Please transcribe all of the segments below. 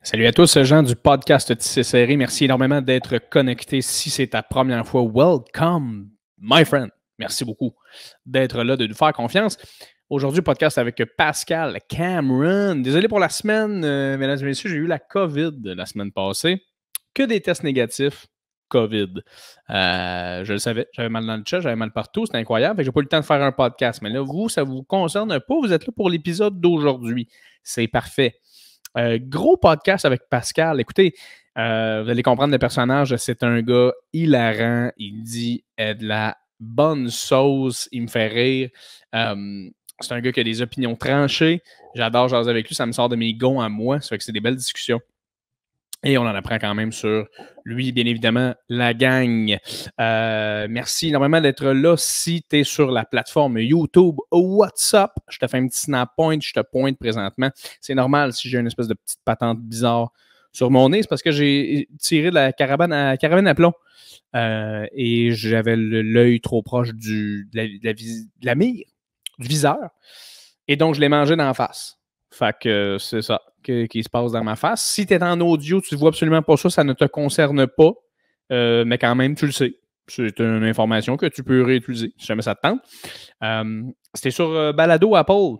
Salut à tous, gens du podcast Tissé Serré. Merci énormément d'être connectés. Si c'est ta première fois, welcome, my friend. Merci beaucoup d'être là, de nous faire confiance. Aujourd'hui, podcast avec Pascal Cameron. Désolé pour la semaine, mesdames et messieurs, j'ai eu la COVID la semaine passée. Que des tests négatifs COVID. Je le savais, j'avais mal dans le chat, j'avais mal partout, c'était incroyable. J'ai pas eu le temps de faire un podcast. Mais là, vous, ça vous concerne pas. Vous êtes là pour l'épisode d'aujourd'hui. C'est parfait. Gros podcast avec Pascal. Écoutez, vous allez comprendre le personnage. C'est un gars hilarant. Il dit de la bonne sauce. Il me fait rire. C'est un gars qui a des opinions tranchées. J'adore jaser avec lui. Ça me sort de mes gonds à moi. Ça fait que c'est des belles discussions. Et on en apprend quand même sur lui, bien évidemment, la gang. Merci énormément d'être là. Si tu es sur la plateforme YouTube, what's up? Je te fais un petit snap point, je te pointe présentement. C'est normal si j'ai une espèce de petite patente bizarre sur mon nez. C'est parce que j'ai tiré de la carabine à plomb. Et j'avais l'œil trop proche de la mire, du viseur. Et donc, je l'ai mangé d'en face. Fait que c'est ça qui se passe dans ma face. Si tu es en audio, tu ne vois absolument pas ça, ça ne te concerne pas. Mais quand même, tu le sais. C'est une information que tu peux réutiliser si jamais ça te tente. C'était sur Balado Apple.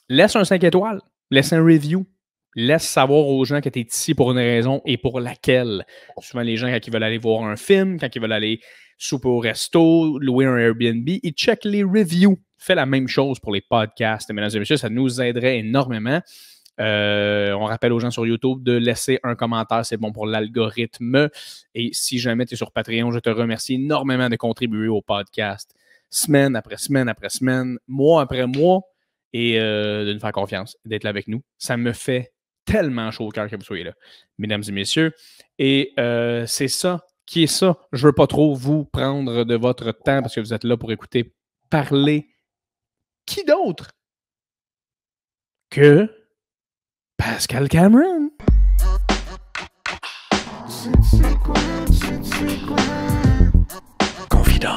Laisse un 5 étoiles. Laisse un review. Laisse savoir aux gens que tu es ici pour une raison et pour laquelle. Souvent, les gens, quand ils veulent aller voir un film, quand ils veulent aller souper au resto, louer un Airbnb, ils checkent les reviews. Fais la même chose pour les podcasts. Mesdames et messieurs, ça nous aiderait énormément. On rappelle aux gens sur YouTube de laisser un commentaire, c'est bon pour l'algorithme. Et si jamais tu es sur Patreon, je te remercie énormément de contribuer au podcast semaine après semaine après semaine, mois après mois, et de nous faire confiance, d'être là avec nous. Ça me fait tellement chaud au cœur que vous soyez là, mesdames et messieurs. Et c'est ça qui est ça. Je ne veux pas trop vous prendre de votre temps parce que vous êtes là pour écouter parler. Qui d'autre que Pascal Cameron? Confident.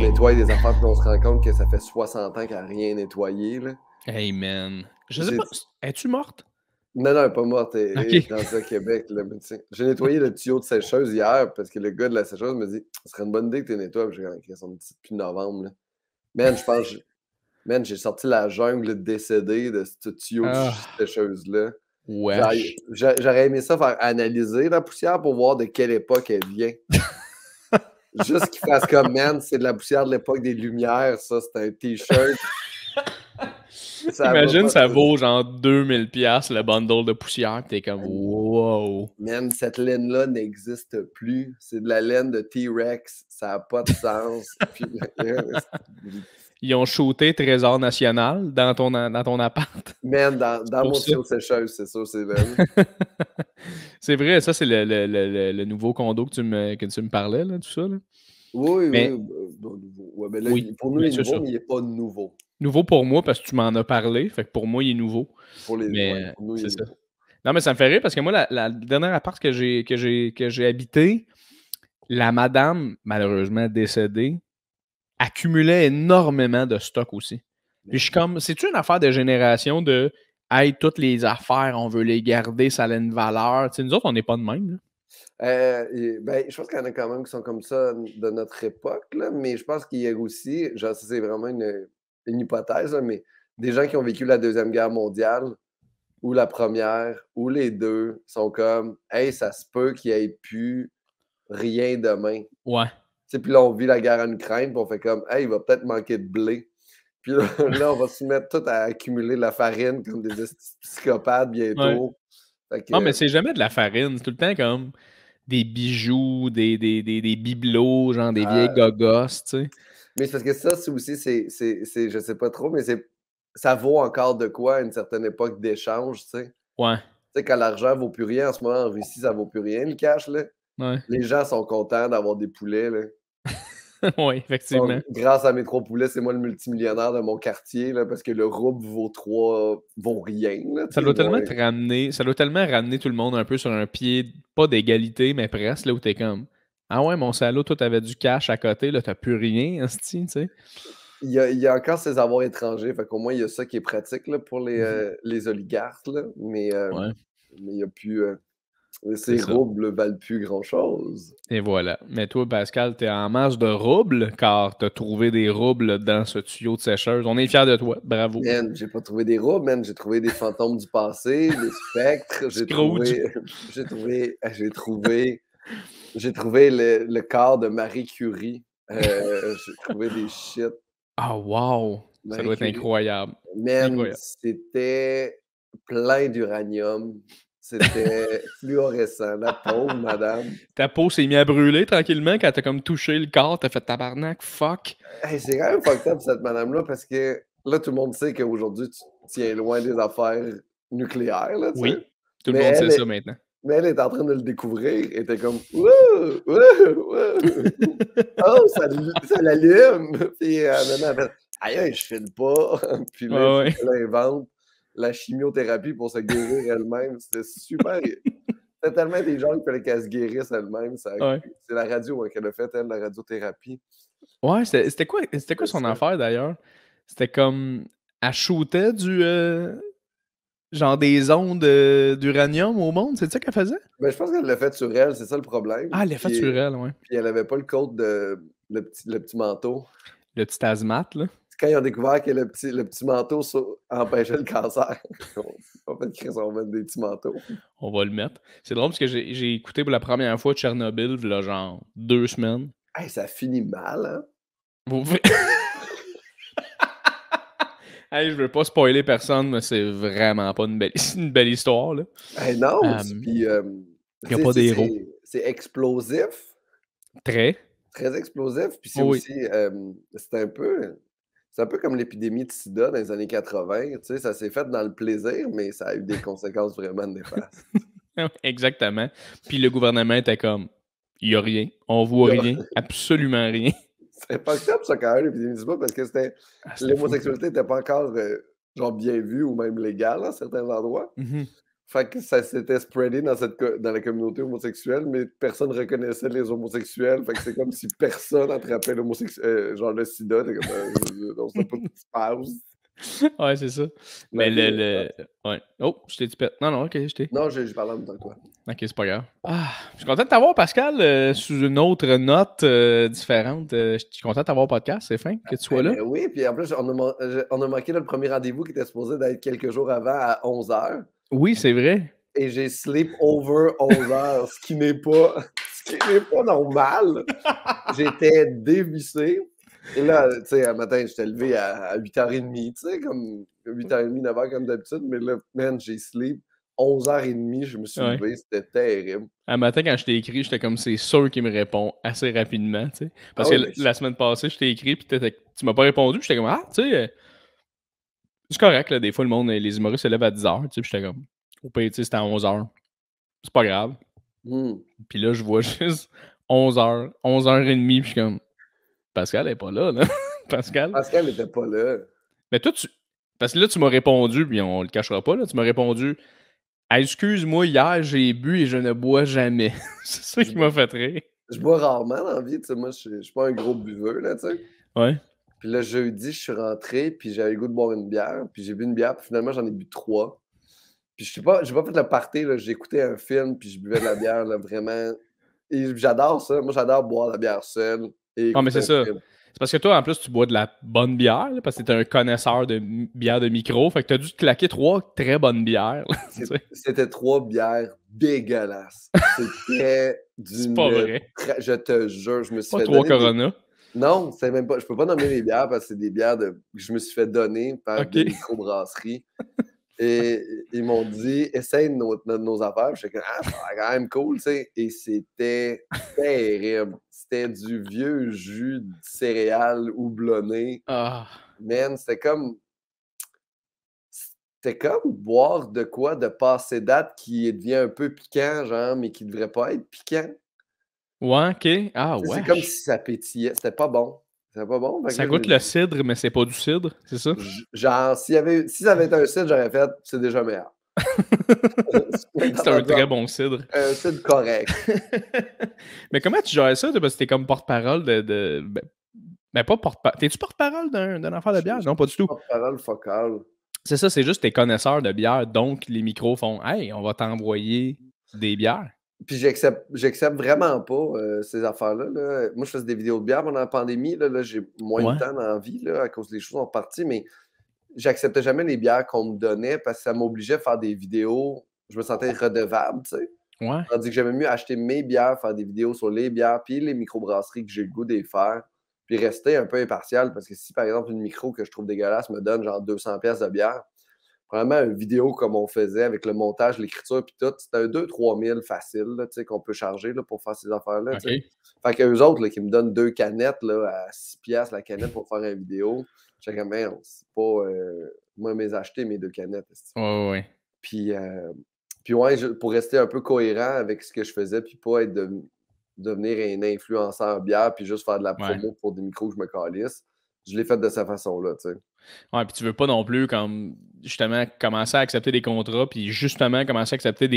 Nettoyer des affaires, puis on se rend compte que ça fait 60 ans qu'elle n'a rien nettoyé. Là. Hey man. Je sais pas. Es-tu morte? Non, elle n'est pas morte. Elle Ok. est dans le Québec. Là, j'ai nettoyé le tuyau de sécheuse hier parce que le gars de la sécheuse me dit ce serait une bonne idée que tu nettoies. J'ai dit son petit depuis novembre. Là. Man, je pense man, j'ai sorti la jungle décédée de ce tuyau de sécheuse-là. Wesh. J'aurais aimé ça faire analyser la poussière pour voir de quelle époque elle vient. Juste qu'il fasse comme, man, c'est de la poussière de l'époque des Lumières, ça, c'est un T-shirt. Imagine, ça vaut genre 2000$ le bundle de poussière. T'es comme, wow. Man, cette laine-là n'existe plus. C'est de la laine de T-Rex. Ça n'a pas de sens. Puis, ils ont shooté Trésor National dans ton appart. Man, dans mon tuyau de sécheuse, c'est ça, c'est vrai. C'est vrai, ça, c'est le nouveau condo que tu me parlais, là, tout ça. Là. Oui, mais, oui. Ouais, mais là, oui, pour nous, il est nouveau, mais il n'est pas nouveau. Nouveau pour moi parce que tu m'en as parlé. Fait que pour moi, il est nouveau. Pour les mais pour nous, c'est ça. Non, mais ça me fait rire parce que moi, la dernière appart que j'ai habité, la madame, malheureusement décédée, accumulait énormément de stock aussi. Puis je suis comme, c'est-tu une affaire de génération de hey, toutes les affaires, on veut les garder, ça a une valeur. Tu sais, nous autres, on n'est pas de même. Là. Je pense qu'il y en a quand même qui sont comme ça de notre époque, là, mais je pense qu'il y a aussi, genre, ça c'est vraiment une hypothèse, là, mais des gens qui ont vécu la Deuxième Guerre mondiale ou la Première ou les deux sont comme hey, ça se peut qu'il n'y ait plus rien demain. Ouais. Puis là, on vit la guerre en Ukraine, puis on fait comme hey, il va peut-être manquer de blé. Puis là, on va se mettre tout à accumuler de la farine comme des psychopathes bientôt. Ouais. Non, mais c'est jamais de la farine. C'est tout le temps comme des bijoux, des bibelots, genre des vieilles gogos, tu sais. Mais c'est parce que ça, c'est aussi, je sais pas trop, mais ça vaut encore de quoi à une certaine époque d'échange, tu sais. Ouais. Tu sais, quand l'argent vaut plus rien, en ce moment, en Russie, ça vaut plus rien, le cash, là. Ouais. Les gens sont contents d'avoir des poulets, là. Oui, effectivement. Grâce à mes 3 poulets, c'est moi le multimillionnaire de mon quartier, là, parce que le rouble vaut rien, là. Ça doit tellement ramener tout le monde un peu sur un pied, pas d'égalité, mais presque, là, où t'es comme, Ah ouais, mon salaud, toi, t'avais du cash à côté, là, t'as plus rien, esti, tu sais. Il y a encore ses avoirs étrangers, fait qu'au moins, il y a ça qui est pratique là, pour les oligarques, là, Ouais, mais il y a plus, c'est ces ça. roubles valent plus grand-chose. Et voilà. Mais toi, Pascal, t'es en masse de roubles, car t'as trouvé des roubles dans ce tuyau de sécheuse. On est fiers de toi. Bravo. Man, j'ai pas trouvé des roubles, man, j'ai trouvé des fantômes du passé, des spectres, Scrooge. j'ai trouvé le corps de Marie Curie. J'ai trouvé des shit. Ah, wow! Ça Marie doit être Curie, incroyable. man, Incroyable. c'était plein d'uranium. C'était fluorescent, la pauvre madame. Ta peau s'est mise à brûler tranquillement quand t'as comme touché le corps, t'as fait tabarnak, fuck. Hey, c'est quand même fucked up, cette madame-là, parce que là, tout le monde sait qu'aujourd'hui, tu tiens loin des affaires nucléaires, là, tu sais. Oui, tout le Mais monde sait elle ça est, maintenant. mais elle est en train de le découvrir. Elle était comme, wouh, wouh, wouh. Oh, ça l'allume. Puis maintenant, elle fait, aïe, aïe, je file pas. Puis là, il Ouais, faut ouais. qu'elle invente la chimiothérapie pour se guérir elle-même. C'était super. C'était tellement intelligent qu'il fallait qu'elle se guérisse elle-même. Ouais. C'est la radio qu'elle a fait, elle, la radiothérapie. Ouais, c'était quoi son Ça. affaire d'ailleurs? C'était comme. Elle shootait genre des ondes d'uranium au monde, c'est ça qu'elle faisait? Ben, je pense qu'elle l'a fait sur elle, c'est ça le problème. Ah, elle l'a fait sur elle, ouais. Puis elle avait pas le code de le petit manteau. Le petit asthmate, là. C'est quand ils ont découvert que le petit manteau empêchait le cancer. En fait, Chris, on va mettre des petits manteaux. On va le mettre. C'est drôle parce que j'ai écouté pour la première fois Tchernobyl, il y a genre 2 semaines. Hey, ça finit mal, hein? Vous pouvez- Hey, je veux pas spoiler personne, mais c'est vraiment pas une belle histoire, là. Hey, non! Il Puis, n'y a pas d'héros. c'est explosif, Très. très explosif. Puis c'est Oh oui. aussi, c'est un peu comme l'épidémie de sida dans les années 80. Tu sais, ça s'est fait dans le plaisir, mais ça a eu des conséquences vraiment néfastes. Exactement. Puis le gouvernement était comme, il y a rien, on voit rien, absolument rien. C'est fucked up, ça, quand même, l'épidémie de sida, parce que Ah, c'était fou. l'homosexualité n'était pas encore, genre, bien vue ou même légale à certains endroits. Mhm. Fait que ça s'était spreadé dans la communauté homosexuelle, mais personne reconnaissait les homosexuels. Fait que c'est comme si personne attrapait genre le sida. T'es comme, on sait pas ce qui se passe. Ouais, c'est ça. Mais Mais ok, Ouais. Oh, je t'ai dit pète. Non, non, ok, je t'ai. non, j'ai parlé en même temps que toi. Ok, c'est pas grave. Ah, je suis content de t'avoir, Pascal, sous une autre note différente. Je suis content de t'avoir au podcast, c'est fin que tu sois Eh là. ben oui, puis en plus, on a manqué notre premier rendez-vous qui était supposé d'être quelques jours avant à 11h. Oui, c'est vrai. Et j'ai sleep over 11h, ce qui n'est pas normal. J'étais dévissé. Et là, tu sais, un matin, j'étais levé à 8h30, tu sais, comme 8h30, 9h comme d'habitude. Mais là, man, j'ai sleep 11h30, je me suis Ouais. levé, c'était terrible. Un matin, quand je t'ai écrit, j'étais comme, c'est sûr qu'il me répond assez rapidement, tu sais. Ah Parce que oui, mais la semaine passée, je t'ai écrit, puis tu m'as pas répondu, puis j'étais comme, ah, tu sais, c'est correct, là, des fois, le monde, les humoristes se lèvent à 10h, tu sais, puis j'étais comme, au pire, tu sais, c'était à 11h. C'est pas grave. hmm. Puis là, je vois juste 11h, 11h30, puis je suis comme, Pascal est pas là, là. Pascal. Pascal n'était pas là. Mais toi, parce que là, tu m'as répondu, puis on le cachera pas, là, tu m'as répondu, ah, excuse-moi, hier, j'ai bu et je ne bois jamais. C'est ça qui m'a fait rire. Je bois rarement dans la vie, tu sais, moi, je suis pas un gros buveux, là, tu sais. Ouais. Puis le jeudi, je suis rentré, puis j'avais le goût de boire une bière, puis j'ai bu une bière, puis finalement, j'en ai bu 3. Puis j'ai pas fait le party, là, j'écoutais un film, puis je buvais de la bière, là, vraiment. Et j'adore ça. Moi, j'adore boire de la bière seule et Ah, mais écouter c'est un ça. film. C'est parce que toi, en plus, tu bois de la bonne bière, là, parce que t'es un connaisseur de bière de micro. Fait que t'as dû te claquer 3 très bonnes bières. Là, tu sais. C'était 3 bières dégueulasses. C'était C'est pas vrai. Je te jure, je me suis Pas fait 3 donner des... Corona. Non, c'est même pas... Je peux pas nommer les bières parce que c'est des bières que je me suis fait donner par des OK. microbrasseries. Et ils m'ont dit, essaye nos affaires. J'étais comme, ah, ça a l'air quand même cool, tu sais. Et c'était terrible. C'était du vieux jus de céréales houblonné. Ah. Man, c'était comme boire de quoi de passé date qui devient un peu piquant, genre, mais qui devrait pas être piquant. Ouais, OK. Ah, Tu sais, c'est comme wesh. si ça pétillait. C'était pas bon. C'était pas bon. Fait que Ça là, goûte le cidre, mais c'est pas du cidre, c'est ça? genre, si ça avait été un cidre, j'aurais fait, c'est déjà meilleur. C'est un très bon cidre. Un cidre correct. Mais comment tu gères ça? Parce que t'es comme porte-parole ben pas porte-parole. T'es-tu porte-parole d'un affaire de bière? Non, pas du tout. Porte-parole focale. C'est ça, c'est juste tes connaisseurs de bière. Donc, les micros font « Hey, on va t'envoyer des bières. » Puis j'accepte vraiment pas ces affaires-là, là. Moi, je faisais des vidéos de bière pendant la pandémie. Là, j'ai moins Ouais. de temps dans la vie là, à cause des choses sont parties, mais j'acceptais jamais les bières qu'on me donnait parce que ça m'obligeait à faire des vidéos. Je me sentais redevable, tu sais. Ouais. Tandis que j'aimais mieux acheter mes bières, faire des vidéos sur les bières, puis les microbrasseries que j'ai le goût de les faire, puis rester un peu impartial parce que si, par exemple, une micro que je trouve dégueulasse me donne genre 200$ de bière, vraiment une vidéo comme on faisait avec le montage, l'écriture, puis tout, c'était un 2-3 000 facile là, qu'on peut charger là, pour faire ces affaires-là. OK. Fait qu'eux autres là, qui me donnent 2 canettes là, à 6$ la canette pour faire une vidéo, j'étais comme, merde, c'est pas. Moi, mes acheter mes 2 canettes. Ouais. Puis, ouais, pour rester un peu cohérent avec ce que je faisais, puis pas être devenir un influenceur bière, puis juste faire de la Ouais. promo pour des micros que je me calisse, je l'ai fait de cette façon-là, tu sais. Ouais, puis tu veux pas non plus, comme, justement, commencer à accepter des contrats, puis justement, commencer à accepter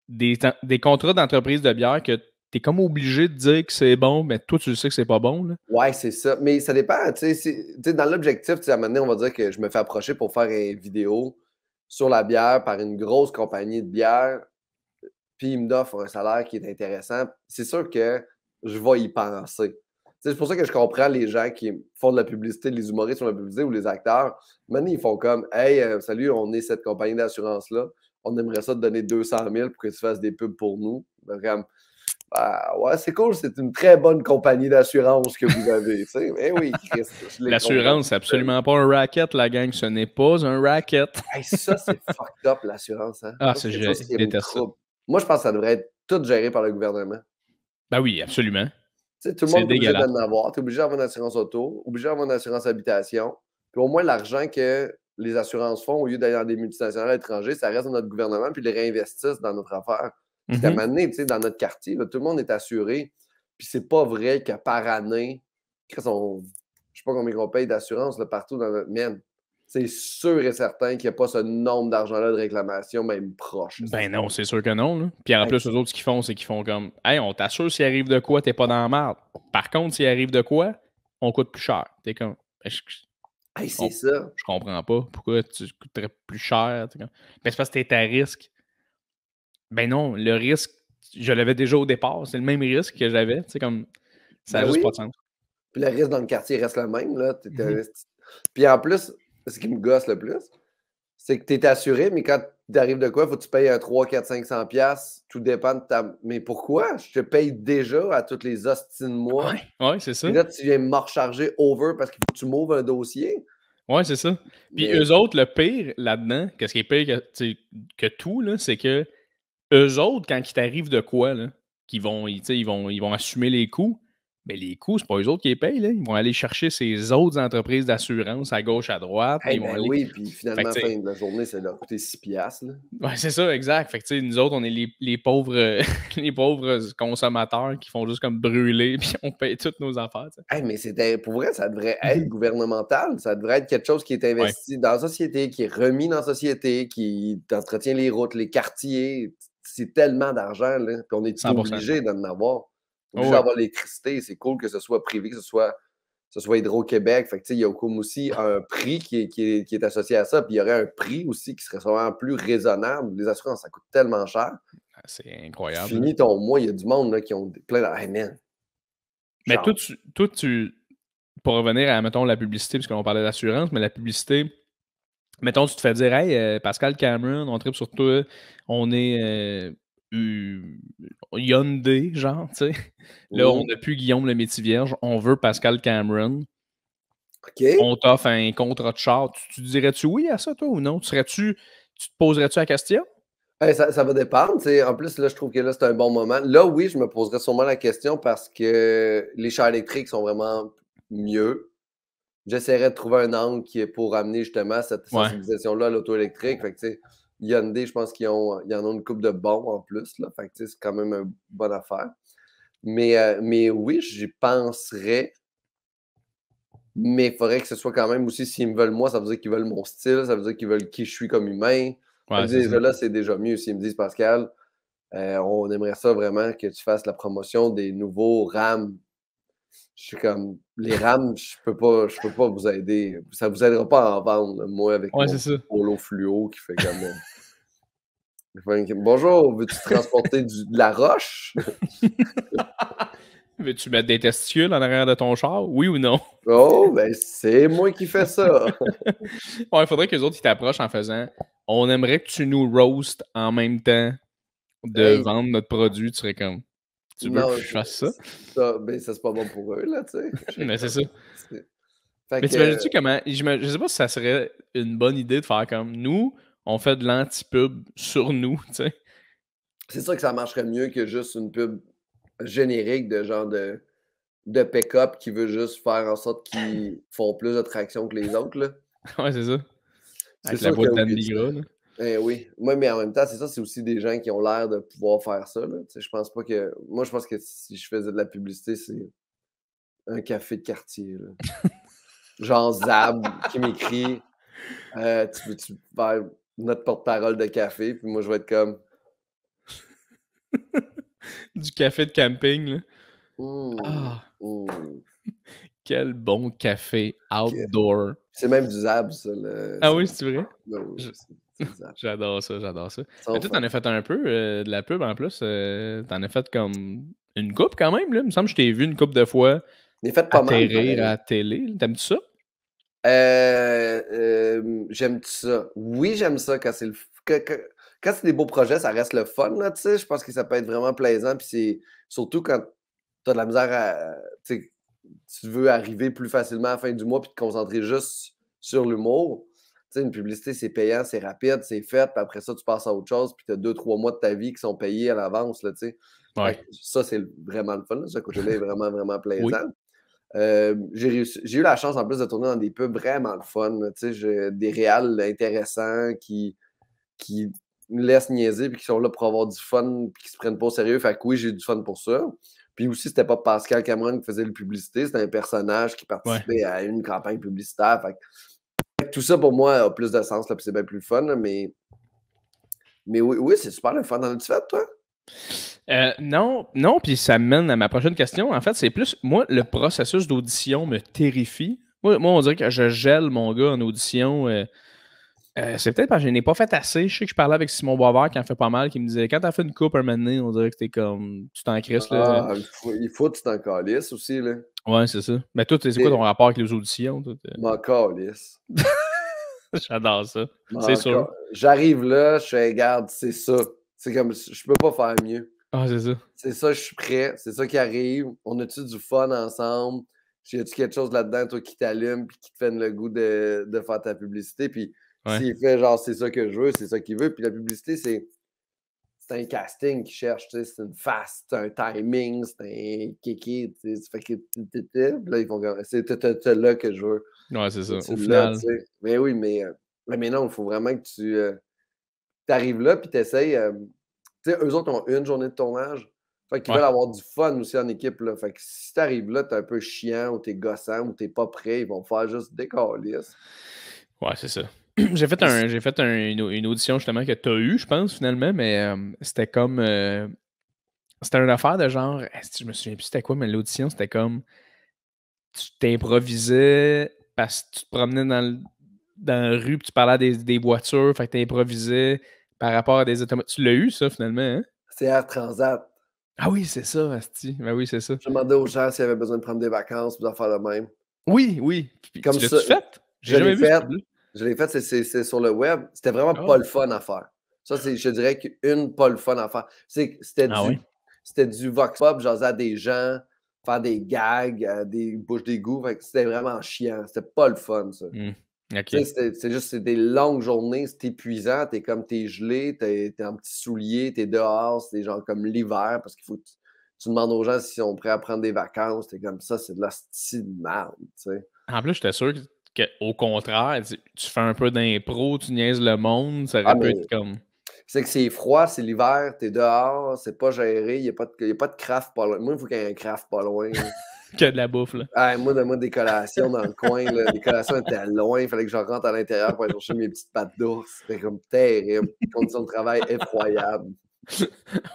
des contrats d'entreprise de bière que t'es comme obligé de dire que c'est bon, mais toi, tu le sais que c'est pas bon, là. Ouais, c'est ça. Mais ça dépend, tu sais, dans l'objectif, tu sais, à un moment donné, on va dire que je me fais approcher pour faire une vidéo sur la bière par une grosse compagnie de bière, puis ils m'offrent un salaire qui est intéressant. C'est sûr que je vais y penser. C'est pour ça que je comprends les gens qui font de la publicité, les humoristes font de la publicité ou les acteurs. Maintenant, ils font comme Hey, salut, on est cette compagnie d'assurance-là. On aimerait ça te donner 200 000 pour que tu fasses des pubs pour nous. Comme, ah, ouais, c'est cool, c'est une très bonne compagnie d'assurance que vous avez. Mais oui, Chris, je l'ai L'assurance, c'est absolument pas un racket, la gang. Ce n'est pas un racket. Hey, ça, c'est fucked up, l'assurance. Hein? Ah, C'est quelque chose qui je me déteste ça. trouble. Moi, je pense que ça devrait être tout géré par le gouvernement. Ben oui, absolument. Tu sais, tout le C'est monde est obligé dégueulasse. d'en avoir. Tu es obligé d'avoir une assurance auto, obligé d'avoir une assurance habitation. Puis au moins, l'argent que les assurances font, au lieu d'aller dans des multinationales étrangères, ça reste dans notre gouvernement, puis ils les réinvestissent dans notre affaire. Puis à un moment donné, tu sais, dans notre quartier, là, tout le monde est assuré. Puis c'est pas vrai que par année, je sais pas combien on paye d'assurance là, partout dans notre mine. C'est sûr et certain qu'il n'y a pas ce nombre d'argent-là de réclamation, même proche. Ben non, c'est sûr que non. Là. Puis en plus, eux autres, ce qu'ils font, c'est qu'ils font comme Hey, on t'assure s'il arrive de quoi, t'es pas dans la merde. Par contre, s'il arrive de quoi, on coûte plus cher. T'es comme Hey, c'est ça. Je comprends pas. Pourquoi tu coûterais plus cher? Ben, c'est parce que t'es à risque. Ben non, le risque, je l'avais déjà au départ. C'est le même risque que j'avais. Comme ça n'a Ben juste oui. pas de sens. Puis le risque dans le quartier reste le même. Là. Puis en plus, ce qui me gosse le plus, c'est que tu es assuré, mais quand t'arrives de quoi, il faut que tu payes un 3, 4, 500$. Tout dépend de ta. Mais pourquoi? Je te paye déjà à toutes les hosties de mois. Ouais, c'est ça. Puis là, tu viens me recharger over parce qu'il faut que tu m'ouvres un dossier. Ouais, c'est ça. Puis Mais- eux autres, le pire là-dedans, qu'est-ce qui est pire que tout, là, c'est que eux autres, quand il t'arrive de quoi, là, ils vont assumer les coûts, mais les coûts, c'est pas eux autres qui les payent. Là. Ils vont aller chercher ces autres entreprises d'assurance à gauche, à droite. Hey, Ils vont ben aller... oui, puis Fait finalement, que, fin de la journée, ça leur a coûté 6$. Là. ouais, c'est ça, exact. Fait que, nous autres, on est les pauvres, les pauvres consommateurs qui font juste comme brûler, puis on paye toutes nos affaires. T'sais. Hey, mais pour vrai, ça devrait être gouvernemental. Ça devrait être quelque chose qui est investi dans la société, qui est remis dans la société, qui entretient les routes, les quartiers. C'est tellement d'argent, là. Puis on est 100%. obligé d'en avoir. Obligé Oh, ouais. d'avoir l'électricité. C'est cool que ce soit privé, que ce soit Hydro-Québec. Fait que, tu sais, il y a comme aussi un prix qui est associé à ça. Puis il y aurait un prix aussi qui serait vraiment plus raisonnable. Les assurances, ça coûte tellement cher. C'est incroyable. Fini ton mois, il y a du monde là, qui ont plein de. Hey, man. Mais Genre. pour revenir à, mettons, la publicité, parce qu'on parlait d'assurance, mais la publicité, mettons, tu te fais dire, hey, Pascal Cameron, on tripe sur toi, on est Hyundai, genre, tu sais. Là, on n'a plus Guillaume le Métis-Vierge, on veut Pascal Cameron. OK. On t'offre un contrat de char. Tu dirais-tu oui à ça, toi, ou non? Tu te poserais-tu la question? Hey, ça va dépendre. En plus, là, je trouve que là, c'est un bon moment. Là, oui, je me poserais sûrement la question parce que les chars électriques sont vraiment mieux. J'essaierais de trouver un angle qui est pour amener justement cette sensibilisation-là à l'auto électrique. Fait que, tu sais, Hyundai, je pense qu'ils en ont une coupe de bons en plus. Là. Fait que, tu sais, c'est quand même une bonne affaire. Mais oui, j'y penserais. Mais il faudrait que ce soit quand même aussi, s'ils me veulent moi, ça veut dire qu'ils veulent mon style, ça veut dire qu'ils veulent qui je suis comme humain. Ouais, c'est déjà ça. là, c'est déjà mieux. S'ils me disent, Pascal, on aimerait ça vraiment que tu fasses la promotion des nouveaux RAM. Je suis comme, les RAM, je peux pas vous aider. Ça vous aidera pas à en vendre, moi, avec Ouais, mon c'est ça. petit polo fluo qui fait comme. Bonjour, veux-tu transporter de la roche? Veux-tu mettre des testicules en arrière de ton char? Oui ou non? Oh, ben c'est moi qui fais ça. Ouais, il faudrait que les autres ils t'approchent en faisant on aimerait que tu nous roastes en même temps de Hey, vendre notre produit. Tu serais comme tu veux que non, je fasse ça? ça, ben ça c'est pas bon pour eux, là, tu sais. Je suis Mais c'est comme, ça. fait Mais que, t'imagines-tu comment. Je sais pas si ça serait une bonne idée de faire comme nous, on fait de l'anti-pub sur nous, tu sais. c'est sûr que ça marcherait mieux que juste une pub générique de genre de pick-up qui veut juste faire en sorte qu'ils font plus de traction que les autres, là. Ouais, c'est ça. C'est Avec la sûr voix que de Dan oui, tu sais. Bigra, là. Eh oui. Moi, mais en même temps, c'est ça, c'est aussi des gens qui ont l'air de pouvoir faire ça, là. Tu sais, je pense pas que. Moi, je pense que si je faisais de la publicité, c'est un café de quartier, là. Genre Zab qui m'écrit Tu veux-tu faire notre porte-parole de café? Puis moi, je vais être comme Du café de camping, là. Mmh, Ah, mmh. quel bon café OK. outdoor. C'est même du Zab, ça, le Ah c'est oui, c'est vrai? ben oui, Je- oui, c'est du Zab. J'adore ça, j'adore ça. Ils sont Mais toi, t'en fins. as fait un peu de la pub en plus. T'en as fait comme une coupe quand même, là. Il me semble que je t'ai vu une coupe de fois J'en ai fait pas mal, atterrir à pareil. la télé. T'aimes-tu ça? J'aime ça. Oui, j'aime ça quand c'est le f quand c'est des beaux projets, ça reste le fun, là, tu sais? Je pense que ça peut être vraiment plaisant, puis c'est surtout quand tu as de la misère à tu sais, tu veux arriver plus facilement à la fin du mois puis te concentrer juste sur l'humour. Tu sais, une publicité, c'est payant, c'est rapide, c'est fait, puis après ça, tu passes à autre chose, puis tu as 2-3 mois de ta vie qui sont payés à l'avance, là, tu sais? Fait que Ouais. ça, c'est vraiment le fun, là. Ce côté-là est vraiment, vraiment Oui. plaisant. J'ai eu la chance en plus de tourner dans des pubs vraiment le fun, là, tu sais, des réals intéressants qui me laissent niaiser puis qui sont là pour avoir du fun puis qui se prennent pas au sérieux. Fait que oui, j'ai eu du fun pour ça. Puis aussi, c'était pas Pascal Cameron qui faisait la publicité, c'était un personnage qui Ouais. participait à une campagne publicitaire. Fait que tout ça pour moi a plus de sens, là, puis c'est bien plus le fun, là, mais oui, oui, c'est super le fun. En as-tu fait, toi? Non, non, puis ça me mène à ma prochaine question. En fait, c'est plus, moi, le processus d'audition me terrifie. Moi, on dirait que je gèle mon gars en audition. C'est peut-être parce que je n'ai pas fait assez. Je sais que je parlais avec Simon Boisvert qui en fait pas mal, qui me disait quand t'as fait une coupe un moment donné, on dirait que t'es comme. Tu t'en crisses, là. Ah, il faut que tu t'en calisses aussi, là. Ouais, c'est ça. Mais toi, c'est quoi ton rapport avec les auditions? Toi, M'en calisse. J'adore ça. C'est sûr. J'arrive là, je fais, regarde, c'est ça. C'est comme, je peux pas faire mieux. Ah, c'est ça. C'est ça, je suis prêt. C'est ça qui arrive. On a-tu du fun ensemble? Y a-tu quelque chose là-dedans, toi, qui t'allume puis qui te fait le goût de faire ta publicité? Puis Ouais. s'il fait genre, c'est ça que je veux, c'est ça qu'il veut. Puis la publicité, c'est un casting qu'il cherche, tu sais, c'est une face, c'est un timing, c'est un kéké, tu sais. Ça fait que puis là, ils font comme, c'est là que je veux. Ouais, c'est ça. Tu Au l'as, tu final. sais. Mais oui, mais non, il faut vraiment que tu arrives là puis tu essayes. Tu sais, eux autres ont une journée de tournage. Fait qu'ils Ouais. veulent avoir du fun aussi en équipe, là. Fait que si t'arrives là, t'es un peu chiant ou t'es gossant ou t'es pas prêt, ils vont faire juste décalisse. Ouais, c'est ça. Une audition justement que tu as eue, je pense, finalement, mais c'était comme. C'était une affaire de genre. Je me souviens plus c'était quoi, mais l'audition, c'était comme. Tu t'improvisais parce que tu te promenais dans la rue puis tu parlais à des voitures, fait que t'improvisais par rapport à des automates. Tu l'as eu, ça, finalement, hein? C'est Air Transat. Ah oui, c'est ça, asti. Ben oui, c'est ça. Je demandais aux gens s'ils avaient besoin de prendre des vacances, puis d'en faire le même. Oui, oui. Puis, Comme tu ça, l'as-tu fait? J'ai je l'ai jamais vu ce fait. pub-là. Je l'ai fait, c'est sur le web. C'était vraiment Ah. pas le fun à faire. Ça, c'est, je dirais qu'une pas le fun à faire. Ah oui? C'était du vox pop, jaser à des gens, faire des gags, des bouches d'égout. Fait que c'était vraiment chiant. C'était pas le fun, ça. Hmm. Tu OK. sais, c'est des longues journées, c'est épuisant, t'es gelé, t'es en petits souliers, t'es dehors, c'est genre comme l'hiver, parce qu'il faut que tu demandes aux gens s'ils sont prêts à prendre des vacances, t'es comme ça, c'est de la style de merde, tu sais. En plus, j'étais sûr qu'au contraire, tu fais un peu d'impro, tu niaises le monde, ça Ah, aurait pu être mais comme. c'est que c'est froid, c'est l'hiver, t'es dehors, c'est pas géré, y a pas de craft pas loin. Moi, il faut qu'il y ait un craft pas loin, là. Que de la bouffe, là. Ah, moi, des collations dans le coin, là. Les collations étaient loin. Il fallait que je rentre à l'intérieur pour aller chercher mes petites pattes d'ours. C'était comme terrible. Conditions de travail effroyables.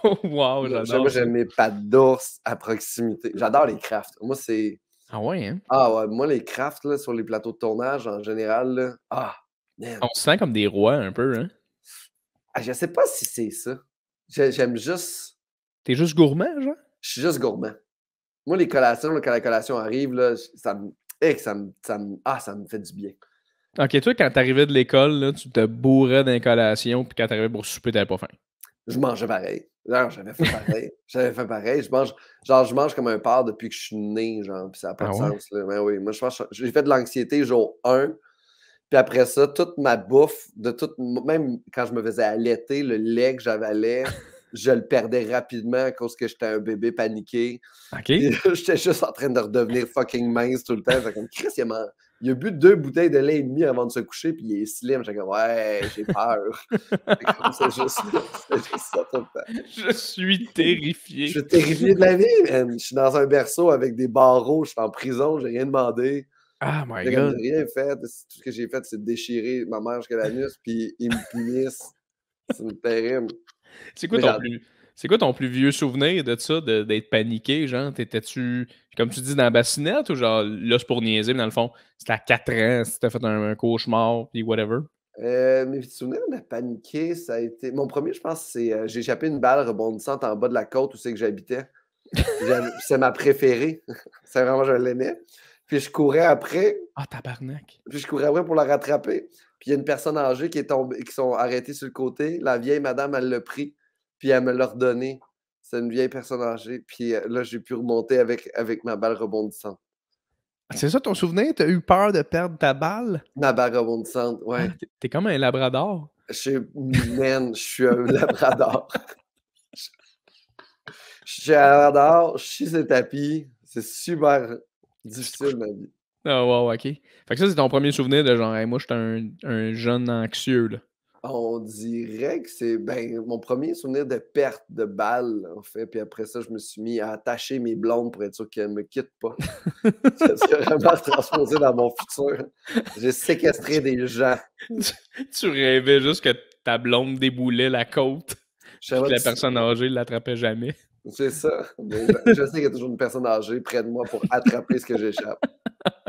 Oh, wow, j'adore ça. J'aime mes pattes d'ours à proximité. J'adore les crafts. Moi, c'est... Ah ouais, hein? Ah ouais, moi, les crafts, là, sur les plateaux de tournage, en général, là, man. On se sent comme des rois, un peu, hein? Ah, je sais pas si c'est ça. J'aime juste... T'es juste gourmand, genre? Je suis juste gourmand. Moi, les collations, là, quand la collation arrive, là, ça me fait du bien. Ok, toi, quand t'arrivais de l'école, là, tu te bourrais d'incollation, puis quand t'arrivais pour souper, t'avais pas faim. Je mangeais pareil. Genre, j'avais fait pareil. Je mange comme un porc depuis que je suis né, genre, puis ça n'a pas Ah de ouais? sens, là. Ben oui, moi, je pense j'ai fait de l'anxiété jour 1, puis après ça, toute ma bouffe, même quand je me faisais allaiter, le lait que j'avalais, je le perdais rapidement à cause que j'étais un bébé paniqué. Ok. Puis j'étais juste en train de redevenir fucking mince tout le temps. Fait comme, Chris, il a bu 2 bouteilles de lait et demi avant de se coucher, puis il est slim. J'étais comme, ouais, j'ai peur. C'est juste ça tout le temps. Je suis terrifié. Je suis terrifié de la vie, man. Je suis dans un berceau avec des barreaux, je suis en prison, j'ai rien demandé. Ah my J'ai God. rien fait. Tout ce que j'ai fait, c'est de déchirer ma mère jusqu'à l'anus, puis ils me punissent. C'est terrible. C'est quoi ton plus vieux souvenir de ça, d'être paniqué, genre? T'étais-tu, comme tu dis, dans la bassinette ou genre, là, c'est pour niaiser, mais dans le fond, c'était à 4 ans, si t'as fait un cauchemar, puis whatever? Mes souvenirs de paniquer, ça a été. Mon premier, je pense, c'est j'ai échappé une balle rebondissante en bas de la côte où c'est que j'habitais. C'est ma préférée. C'est vraiment, je l'aimais. Puis je courais après. Ah, tabarnak. Puis je courais après pour la rattraper. Puis il y a une personne âgée qui est tombée, qui sont arrêtées sur le côté. La vieille madame, elle l'a pris. Puis elle me l'a redonné. C'est une vieille personne âgée. Puis là, j'ai pu remonter avec ma balle rebondissante. C'est ça ton souvenir? T'as eu peur de perdre ta balle? Ma balle rebondissante, Ah, ouais. t'es comme un labrador. Man, je suis un labrador. Je suis un labrador, je suis sur le tapis. C'est super difficile, ma vie. Ah, wow, ok. Fait que ça, c'est ton premier souvenir de genre, hey, moi, j'étais un jeune anxieux, là. On dirait que c'est mon premier souvenir de perte de balle, en fait. Puis après ça, je me suis mis à attacher mes blondes pour être sûr qu'elles ne me quittent pas. Ça s'est vraiment transposé dans mon futur. J'ai séquestré des gens. Tu rêvais juste que ta blonde déboulait la côte, Je puis que la savais personne âgée ne l'attrapait jamais. C'est ça. Mais je sais qu'il y a toujours une personne âgée près de moi pour attraper ce que j'échappe.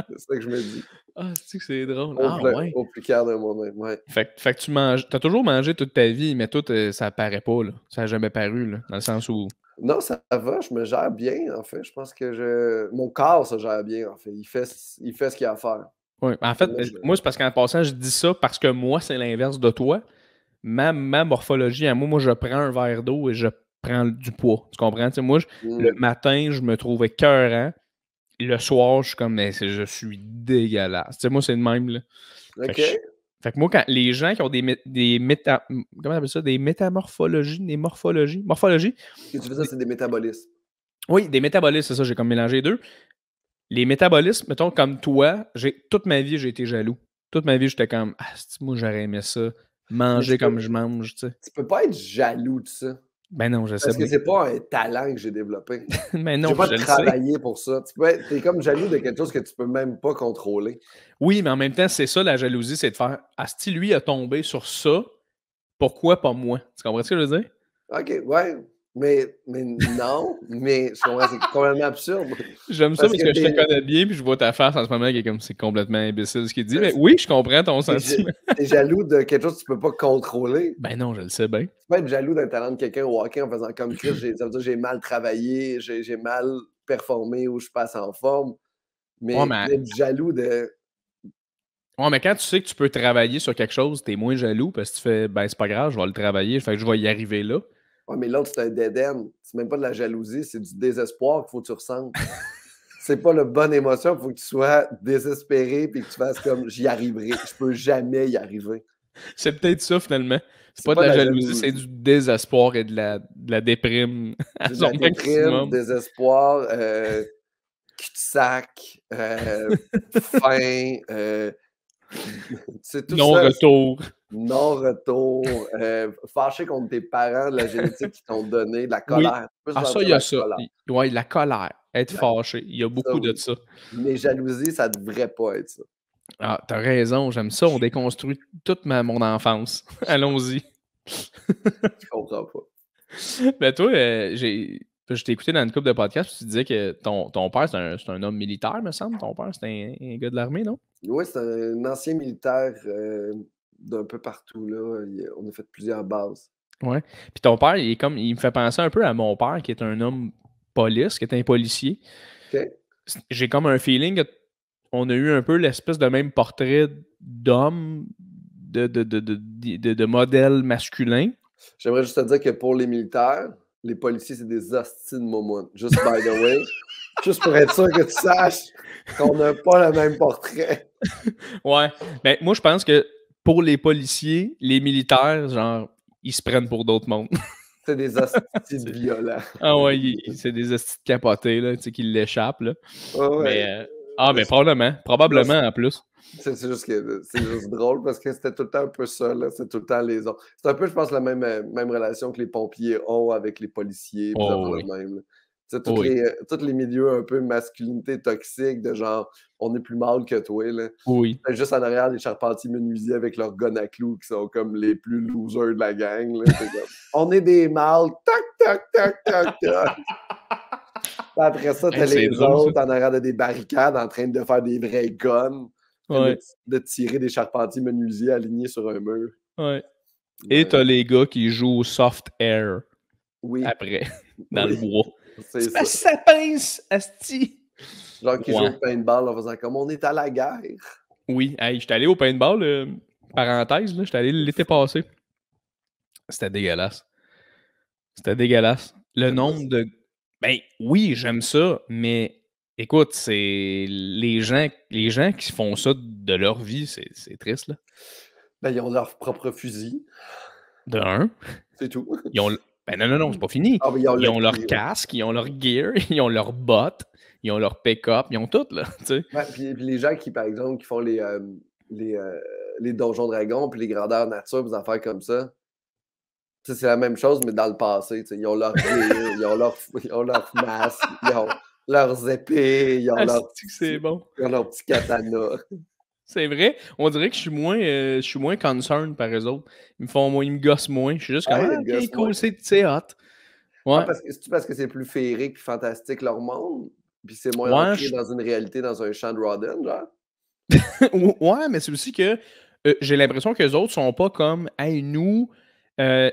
C'est ça que je me dis. Ah, c'est drôle. Ah, ouais. Au plus clair de moi-même, ouais. Fait que tu manges. T'as toujours mangé toute ta vie, mais toi, ça paraît pas, là. Ça n'a jamais paru, là. Dans le sens où. Non, ça va, je me gère bien, en fait. Je pense que mon corps se gère bien, en fait. Il fait ce qu'il a à faire. Ouais. En fait, Là, moi, c'est parce qu'en passant, je dis ça parce que moi, c'est l'inverse de toi. Ma morphologie, à moi, je prends un verre d'eau et je prends du poids. Tu comprends? Tu sais, moi, le matin, je me trouvais écœurant. Le soir, je suis comme, mais je suis dégueulasse. Tu sais, moi, c'est le même, là. OK. Fait que moi, quand les gens qui ont comment on appelle ça? Des métamorphologies, morphologies? Ce que tu fais ça, c'est des métabolismes. Oui, des métabolismes, c'est ça, j'ai comme mélangé les deux. Les métabolismes, mettons, comme toi, toute ma vie, j'ai été jaloux. Toute ma vie, j'étais comme, ah, moi, j'aurais aimé ça, manger comme je mange, tu sais. Tu peux pas être jaloux de ça. Ben non, je sais Parce que bien. c'est pas un talent que j'ai développé. Mais non, J'ai pas je le sais. travaillé pour ça. T'es comme jaloux de quelque chose que tu peux même pas contrôler. Oui, mais en même temps, c'est ça la jalousie, c'est de faire, ah, si lui a tombé sur ça, pourquoi pas moi? Tu comprends ce que je veux dire? OK, ouais. Mais non, mais je comprends, c'est complètement absurde. J'aime ça parce que je te connais bien puis je vois ta face en ce moment qui est comme c'est complètement imbécile ce qu'il dit. Mais oui, je comprends ton sentiment. T'es jaloux de quelque chose que tu peux pas contrôler. Ben non, je le sais bien. Tu peux être jaloux d'un talent de quelqu'un au hockey en faisant comme Chris, ça veut dire que j'ai mal travaillé, j'ai mal performé ou je passe en forme. Mais être jaloux de. Ouais, mais quand tu sais que tu peux travailler sur quelque chose, t'es moins jaloux parce que tu fais ben c'est pas grave, je vais le travailler, fait que je vais y arriver là. Ouais, mais l'autre, c'est un dead end. C'est même pas de la jalousie, c'est du désespoir qu'il faut que tu ressentes. C'est pas la bonne émotion, il faut que tu sois désespéré et que tu fasses comme j'y arriverai. Je peux jamais y arriver. C'est peut-être ça finalement. C'est pas de la jalousie, c'est du désespoir et de la déprime. De la déprime, désespoir, cul-de-sac, faim, c'est tout ça. Non-retour. Non-retour, fâché contre tes parents, de la génétique qu'ils t'ont donné, de la Oui. colère. Tu peux Ah, ça, sentir il y a la ça. colère. Ouais, la colère, être La fâché. Il y a Ça, beaucoup de oui. ça. Mais jalousie, ça devrait pas être ça. Ah, t'as raison, j'aime ça. On déconstruit toute mon enfance. Allons-y. Je comprends pas. Ben toi, je t'ai écouté dans une couple de podcasts, puis tu disais que ton père, c'est un homme militaire, me semble. Ton père, c'est un gars de l'armée, non? Oui, c'est un ancien militaire d'un peu partout, là. On a fait plusieurs bases. Ouais. Puis ton père, il me fait penser un peu à mon père, qui est un homme police, qui est un policier. OK? J'ai comme un feeling qu'on a eu un peu l'espèce de même portrait d'homme, de modèle masculin. J'aimerais juste te dire que pour les militaires, les policiers, c'est des hosties de momounes. Juste by the way. Juste pour être sûr que tu saches qu'on n'a pas le même portrait. Ouais. Ben, moi, je pense que pour les policiers, les militaires, genre, ils se prennent pour d'autres mondes. C'est des hosties de violents. Ah ouais, c'est des estis de capotés, là, tu sais, qui l'échappent, là. Ouais. Mais probablement en plus. C'est juste que c'est juste drôle parce que c'était tout le temps un peu ça, là. C'est tout le temps les autres. C'est un peu, je pense, la même relation que les pompiers ont avec les policiers, pis ça Oh fait oui. le même, là. Tu sais, Oh oui. tous les milieux un peu masculinité toxique, de genre, on est plus mâle que toi, là. Oui. Fait juste en arrière, les charpentiers menuisiers avec leurs gun à clous qui sont comme les plus losers de la gang, là. C'est comme, on est des mâles, tac, tac, tac, tac, tac. Après ça, t'as C'est les drôle, ça. autres en arrière de des barricades en train de faire des vrais guns, en train Ouais. de tirer des charpentiers menuisiers alignés sur un mur. Ouais. Et Ouais. t'as les gars qui jouent au soft air Oui, après, dans le oui, bois. c'est C'est ça. parce que ça pince, asti. Genre qui Ouais. joue au paintball en faisant comme on est à la guerre. Oui. Hey, j'étais allé au paintball, parenthèse, là, j'étais allé l'été passé. C'était dégueulasse. C'était dégueulasse. Le T'aimes pas ça? nombre de. Ben oui, j'aime ça, mais écoute, c'est les gens qui font ça de leur vie, c'est triste, là. Ben, ils ont leur propre fusil, De un, c'est tout. ils ont. Ben non, c'est pas fini. Ah, mais ils ont Ils le ont leur pied. casque, ils ont leur gear, ils ont leurs bottes, ils ont leur pick-up, ils ont tout, là, tu sais. Ouais, puis les gens qui, par exemple, qui font les, euh, les donjons dragons, puis les grandeurs nature, des affaires comme ça, tu sais, c'est la même chose, mais dans le passé. Tu sais, ils ont leur gear, ils ont leur masque, ils ont leurs épées, Asti que c'est bon. ils ont leur petit katana. C'est vrai. On dirait que je suis moins concerned par eux autres. Ils me gossent moins. Je suis juste comme, Ouais, ah, le gosse, ok, moi. cool, c'est hot. Ah, Ouais. c'est-tu parce que c'est plus féerique et fantastique leur monde? Puis c'est moins Ouais, ancré dans une réalité, dans un champ de Rodin, genre? ouais, mais c'est aussi que j'ai l'impression qu'eux autres sont pas comme, hey, nous,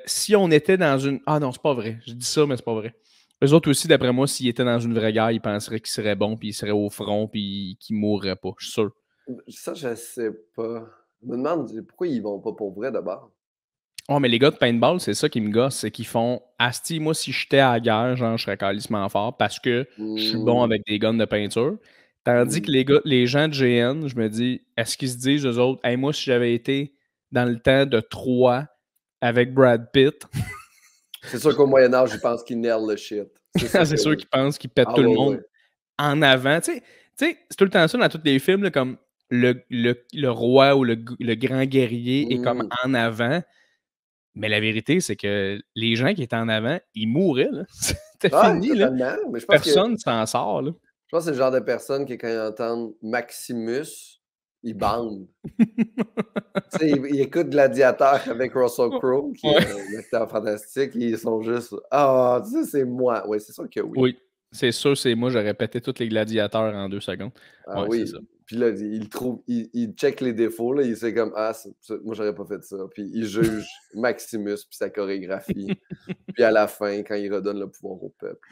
si on était dans une. Ah non, c'est pas vrai. Je dis ça, mais c'est pas vrai. Eux autres aussi, d'après moi, s'ils étaient dans une vraie guerre, ils penseraient qu'ils seraient bons, puis ils seraient au front, puis qu'ils mourraient pas. Je suis sûr. Ça, je sais pas. Je me demande pourquoi ils vont pas pour vrai d'abord. Oh, mais les gars de paintball, c'est ça qui me gosse, c'est qu'ils font Asti, moi, si j'étais à la guerre, genre, je serais calissement fort parce que je suis bon Mmh, avec des guns de peinture. Tandis que mmh. les gens de GN, je me dis, est-ce qu'ils se disent, eux autres, hey, moi, si j'avais été dans le temps de Troie avec Brad Pitt, C'est sûr qu'au Moyen Âge, ils pensent qu'ils nailent le shit. C'est sûr c'est que sûr oui. qu'ils pensent qu'ils pètent Ah tout le ouais, monde ouais. en avant. Tu sais, c'est tout le temps ça dans tous les films, là, comme le roi ou le grand guerrier est comme Mmh. en avant. Mais la vérité, c'est que les gens qui étaient en avant, ils mouraient, là. C'était Ouais, fini, là. totalement. Mais Personne s'en sort, là. je pense que c'est le genre de personne qui, quand ils entendent Maximus, ils bandent. Tu sais, ils écoutent Gladiateur avec Russell Crowe, qui est Ouais. un acteur fantastique, et ils sont juste Ah, tu sais, c'est moi. Oui, c'est sûr que oui. Oui, c'est sûr, c'est moi, j'aurais pété tous les gladiateurs en 2 secondes. Ah Ouais, c'est oui. ça. Puis là, il check les défauts, là, il sait comme Ah, moi, j'aurais pas fait ça. Puis il juge Maximus puis sa chorégraphie. Puis à la fin, quand il redonne le pouvoir au peuple.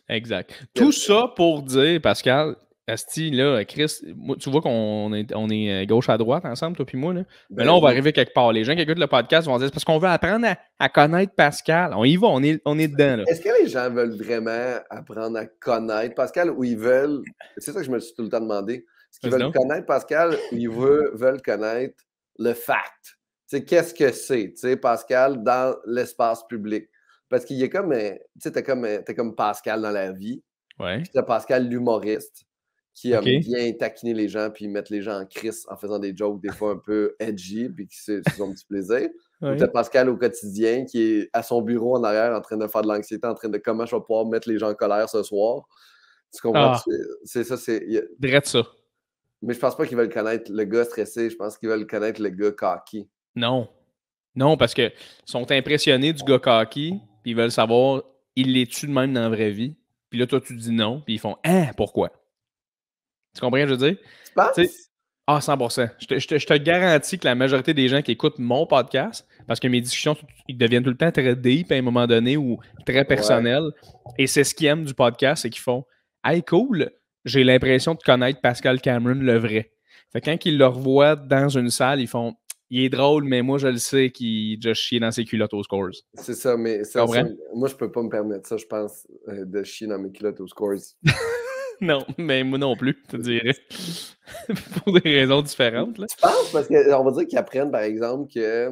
Exact. Quel Tout ça pour dire, Pascal, asti, là, Chris, moi, tu vois qu'on est gauche à droite ensemble, toi puis moi, là. Mais là, Ben on va oui. arriver quelque part. Les gens qui écoutent le podcast vont dire, c'est parce qu'on veut apprendre à connaître Pascal. On y va, on est dedans, là. Est-ce que les gens veulent vraiment apprendre à connaître Pascal ou ils veulent. C'est ça que je me suis tout le temps demandé. Est-ce qu'ils Vas-y veulent donc. connaître Pascal ou ils veulent connaître le fact? Tu sais, qu'est-ce que c'est, tu sais, Pascal, dans l'espace public? Parce qu'il y a comme, tu sais, t'as comme Pascal dans la vie, Ouais. puis t'as Pascal l'humoriste, qui aime bien taquiner les gens puis mettre les gens en crise en faisant des jokes des fois un peu edgy puis qui c'est son petit plaisir. Ou t'as Pascal au quotidien qui est à son bureau en arrière en train de faire de l'anxiété, en train de comment je vais pouvoir mettre les gens en colère ce soir. Tu comprends? C'est ça, Drette ça. Mais je pense pas qu'ils veulent connaître le gars stressé, je pense qu'ils veulent connaître le gars cocky. Non. Non, parce qu'ils sont impressionnés du gars cocky, puis ils veulent savoir, il l'est-tu de même dans la vraie vie? Puis là, toi, tu dis non, puis ils font « Hein, pourquoi? » Tu comprends ce que je veux dire? Tu penses? 100%. Je te garantis que la majorité des gens qui écoutent mon podcast, parce que mes discussions, ils deviennent tout le temps très deep à un moment donné ou très personnels, et c'est ce qu'ils aiment du podcast, c'est qu'ils font « Hey, cool, j'ai l'impression de connaître Pascal Cameron le vrai. » Fait que quand ils le revoient dans une salle, ils font « Il est drôle, mais moi, je le sais qu'il a chié dans ses culottes aux scores. » C'est ça, mais moi, je peux pas me permettre ça, je pense, de chier dans mes culottes aux scores. Non, mais moi non plus, je te dirais. Pour des raisons différentes. Là. Tu penses? Parce qu'on va dire qu'ils apprennent, par exemple, que...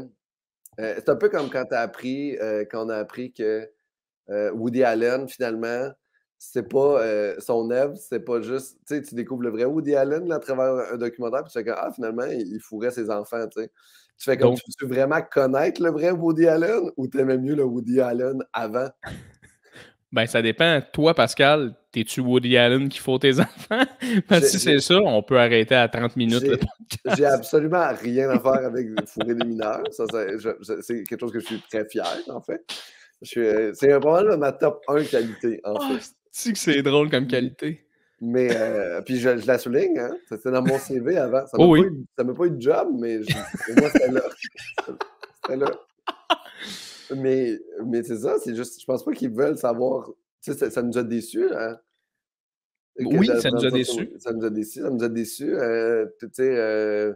c'est un peu comme quand on a appris que Woody Allen, finalement, c'est pas son œuvre, c'est pas juste... Tu sais, tu découvres le vrai Woody Allen là, à travers un documentaire, puis tu fais comme, ah, finalement, il fourrait ses enfants, tu sais. Tu fais comme, tu veux vraiment connaître le vrai Woody Allen ou t'aimais mieux le Woody Allen avant? Ben, ça dépend. Toi, Pascal, t'es-tu Woody Allen qui faut tes enfants? Parce que si c'est ça, on peut arrêter à 30 minutes le podcast. J'ai absolument rien à faire avec fourrer des mineurs. Ça, c'est quelque chose que je suis très fier, en fait. C'est probablement ma top 1 qualité, en fait. Tu sais que c'est drôle comme qualité. Mais, puis je la souligne, hein? C'était dans mon CV avant. Ça m'a pas eu de job, mais moi, c'était là. C'était là. Mais c'est ça, c'est juste, je pense pas qu'ils veulent savoir. Tu sais, ça nous a déçus, hein? Oui, ça nous a déçus. Ça nous a déçus. Tu sais,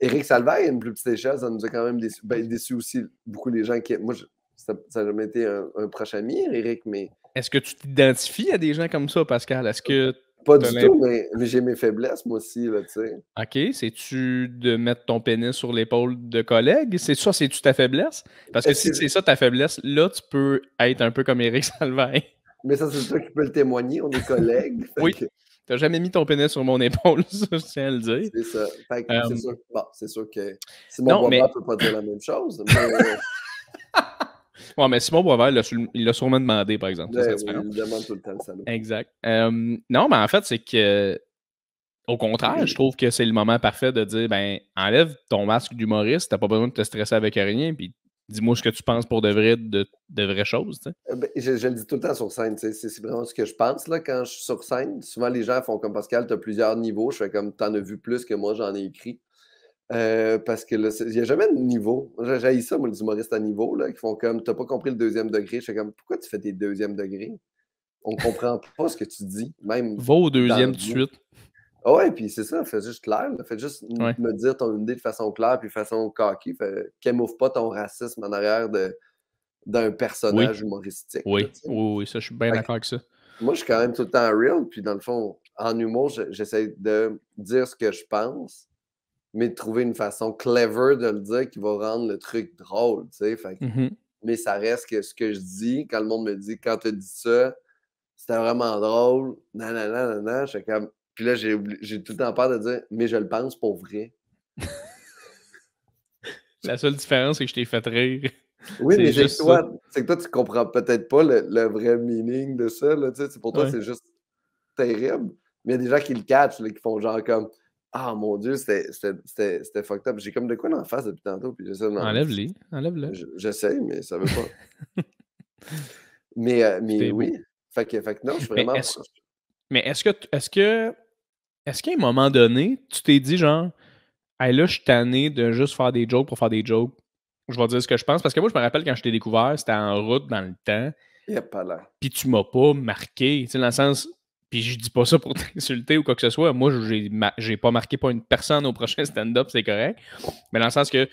Éric Salvaille, à une plus petite échelle, ça nous a quand même déçus. Ben, déçus aussi beaucoup les gens qui. Moi, ça n'a jamais été un proche ami, Éric, mais. Est-ce que tu t'identifies à des gens comme ça, Pascal? Est-ce que. Pas du tout, mais j'ai mes faiblesses, moi aussi, là, tu sais. OK. C'est-tu de mettre ton pénis sur l'épaule de collègues? C'est-tu ta faiblesse? Parce que si c'est ça ta faiblesse, là, tu peux être un peu comme Éric Salvaille. Mais ça, c'est toi qui peux le témoigner, on est collègues. Oui. T'as jamais mis ton pénis sur mon épaule, ça, je tiens à le dire. C'est ça. C'est sûr que Simon Boisvert ne peut pas dire la même chose. Mais... ouais, mais Simon Boisvert, il l'a sûrement demandé, par exemple. Oui, il demande tout le temps, le salaud. Exact. Non, mais en fait, c'est que au contraire, je trouve que c'est le moment parfait de dire, ben, enlève ton masque d'humoriste, t'as pas besoin de te stresser avec rien, puis dis-moi ce que tu penses pour de vraies choses. Ben, je le dis tout le temps sur scène, c'est vraiment ce que je pense là, quand je suis sur scène. Souvent, les gens font comme Pascal, tu as plusieurs niveaux. Je fais comme, t'en as vu plus que moi, j'en ai écrit. Parce que là, il n'y a jamais de niveau. J'ai ça, moi, les humoristes à niveau, là, qui font comme, t'as pas compris le deuxième degré. Je fais comme, pourquoi tu fais des deuxièmes degrés? On comprend pas ce que tu dis. Même va au deuxième tout de suite. Ah ouais, puis c'est ça, fais juste clair. Fais juste me dire ton idée de façon claire puis de façon cocky. Camoufle pas ton racisme en arrière d'un personnage humoristique. Oui, là, oui, ça, je suis bien d'accord avec ça. Moi, je suis quand même tout le temps real, puis dans le fond, en humour, j'essaie de dire ce que je pense, mais de trouver une façon clever de le dire qui va rendre le truc drôle, tu sais. Mais ça reste que ce que je dis, quand le monde me dit, quand tu as dit ça, c'était vraiment drôle, nanana, je fais comme... Puis là, j'ai tout le temps peur de dire, mais je le pense pour vrai. La seule différence, c'est que je t'ai fait rire. Oui, mais c'est que toi, tu comprends peut-être pas le vrai meaning de ça. Là, pour toi, c'est juste terrible. Mais il y a des gens qui le catchent, là, qui font genre comme ah mon Dieu, c'était fucked up. J'ai comme de quoi dans la face depuis tantôt. Puis enlève-les. J'essaie, mais ça veut pas. mais oui. Fait que non, je suis vraiment. Mais est-ce qu'il y a un moment donné, tu t'es dit genre hey, là, je suis tanné de juste faire des jokes pour faire des jokes. Je vais dire ce que je pense. Parce que moi, je me rappelle quand je t'ai découvert, c'était en route dans le temps. Puis tu m'as pas marqué. Tu sais, dans le sens. Puis je dis pas ça pour t'insulter ou quoi que ce soit. Moi, j'ai pas marqué pas une personne au prochain stand-up, c'est correct. Mais dans le sens que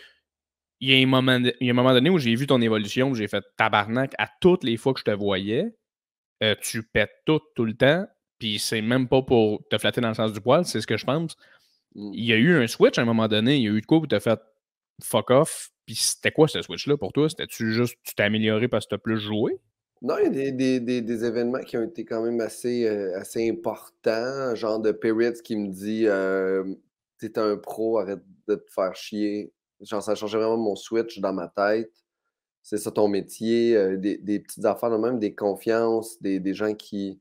il y a un moment donné où j'ai vu ton évolution, où j'ai fait tabarnak à toutes les fois que je te voyais. Tu pètes tout le temps. Puis c'est même pas pour te flatter dans le sens du poil, c'est ce que je pense. Il y a eu un switch à un moment donné. Il y a eu de quoi où tu as fait fuck off. Puis c'était quoi ce switch-là pour toi? C'était-tu juste tu t'es amélioré parce que tu as plus joué? Non, il y a des événements qui ont été quand même assez importants, genre de Perritz qui me dit tu es un pro, arrête de te faire chier. Genre, ça a changé vraiment mon switch dans ma tête. C'est ça ton métier, des petites affaires de même, des confiances, des gens qui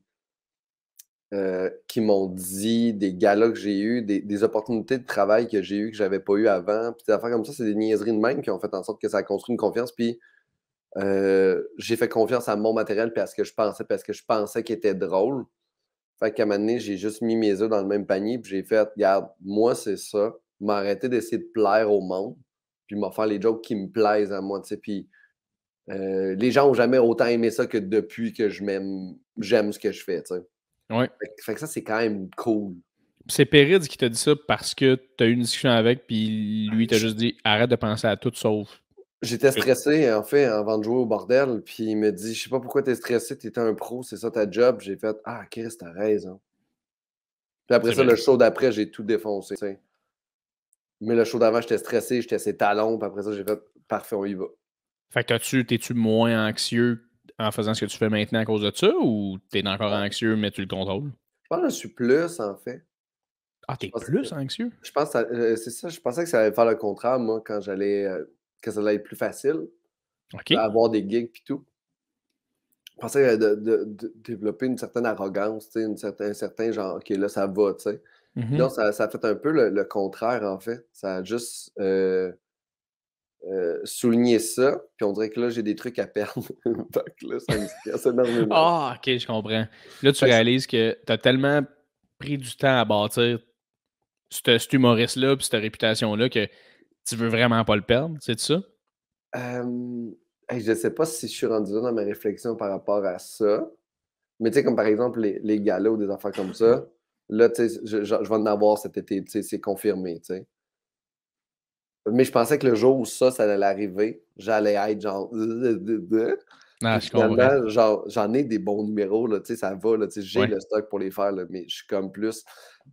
m'ont dit, des galas que j'ai eus, des opportunités de travail que j'ai eues que j'avais pas eu avant. Puis des affaires comme ça, c'est des niaiseries de même qui ont fait en sorte que ça a construit une confiance. Puis j'ai fait confiance à mon matériel parce que je pensais qu'il était drôle. Fait qu'à un moment donné, j'ai juste mis mes œufs dans le même panier, puis j'ai fait, regarde, moi, c'est ça. M'arrêter d'essayer de plaire au monde, puis m'a faire les jokes qui me plaisent à moi, tu sais. Puis les gens ont jamais autant aimé ça que depuis que j'aime ce que je fais, tu sais. Ouais. Fait que ça, c'est quand même cool. C'est Périd qui t'a dit ça parce que tu as eu une discussion avec, puis lui, il t'a juste dit arrête de penser à tout sauf. J'étais stressé, en fait, avant de jouer au bordel, puis il me dit, je sais pas pourquoi t'es stressé, t'es un pro, c'est ça ta job. J'ai fait, ah, Chris, t'as raison. Puis après C'est ça, vrai. le show d'après, j'ai tout défoncé, tu sais. Mais le show d'avant, j'étais stressé, j'étais ses talons, puis après ça, j'ai fait, parfait, on y va. Fait que t'es-tu moins anxieux en faisant ce que tu fais maintenant à cause de ça ou t'es encore Ah, anxieux mais tu le contrôles? je pense que je suis plus, en fait. Ah, Je t'es pense, plus anxieux? je pense que c'est ça, je pensais que ça allait faire le contraire, moi, que ça allait être plus facile, OK. avoir des gigs puis tout. Je pensais de développer une certaine arrogance, tu sais, un certain genre, OK, là, ça va, tu sais. Puis Mhm. non, ça a fait un peu le contraire, en fait. Ça a juste souligné ça, puis on dirait que là, j'ai des trucs à perdre. Fait que là, ça me stresse énormément. Ah, OK, je comprends. Là, tu Fait que réalises que t'as tellement pris du temps à bâtir cet humoriste-là puis cette réputation-là que tu veux vraiment pas le perdre, c'est ça? hey, je sais pas si je suis rendu là dans ma réflexion par rapport à ça, mais tu sais, comme par exemple les galas ou des affaires comme ça, là, tu sais, je vais en avoir cet été, tu sais, c'est confirmé, tu sais. Mais je pensais que le jour où ça allait arriver, j'allais être genre Ah, puis je comprends. finalement, genre, j'en ai des bons numéros, là, tu sais, ça va, là, tu sais, j'ai Ouais. le stock pour les faire, là, mais je suis comme plus: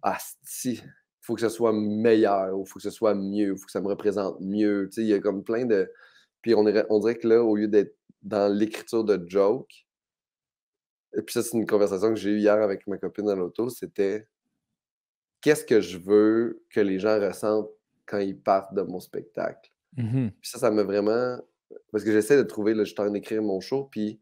«Asti, faut que ce soit meilleur ou faut que ce soit mieux, faut que ça me représente mieux», tu sais, il y a comme plein de puis on dirait que là, au lieu d'être dans l'écriture de jokes et puis ça, c'est une conversation que j'ai eue hier avec ma copine dans l'auto, c'était: «Qu'est-ce que je veux que les gens ressentent quand ils partent de mon spectacle?» Mhm. Puis ça m'a vraiment parce que j'essaie de trouver là, je suis en train d'écrire mon show, puis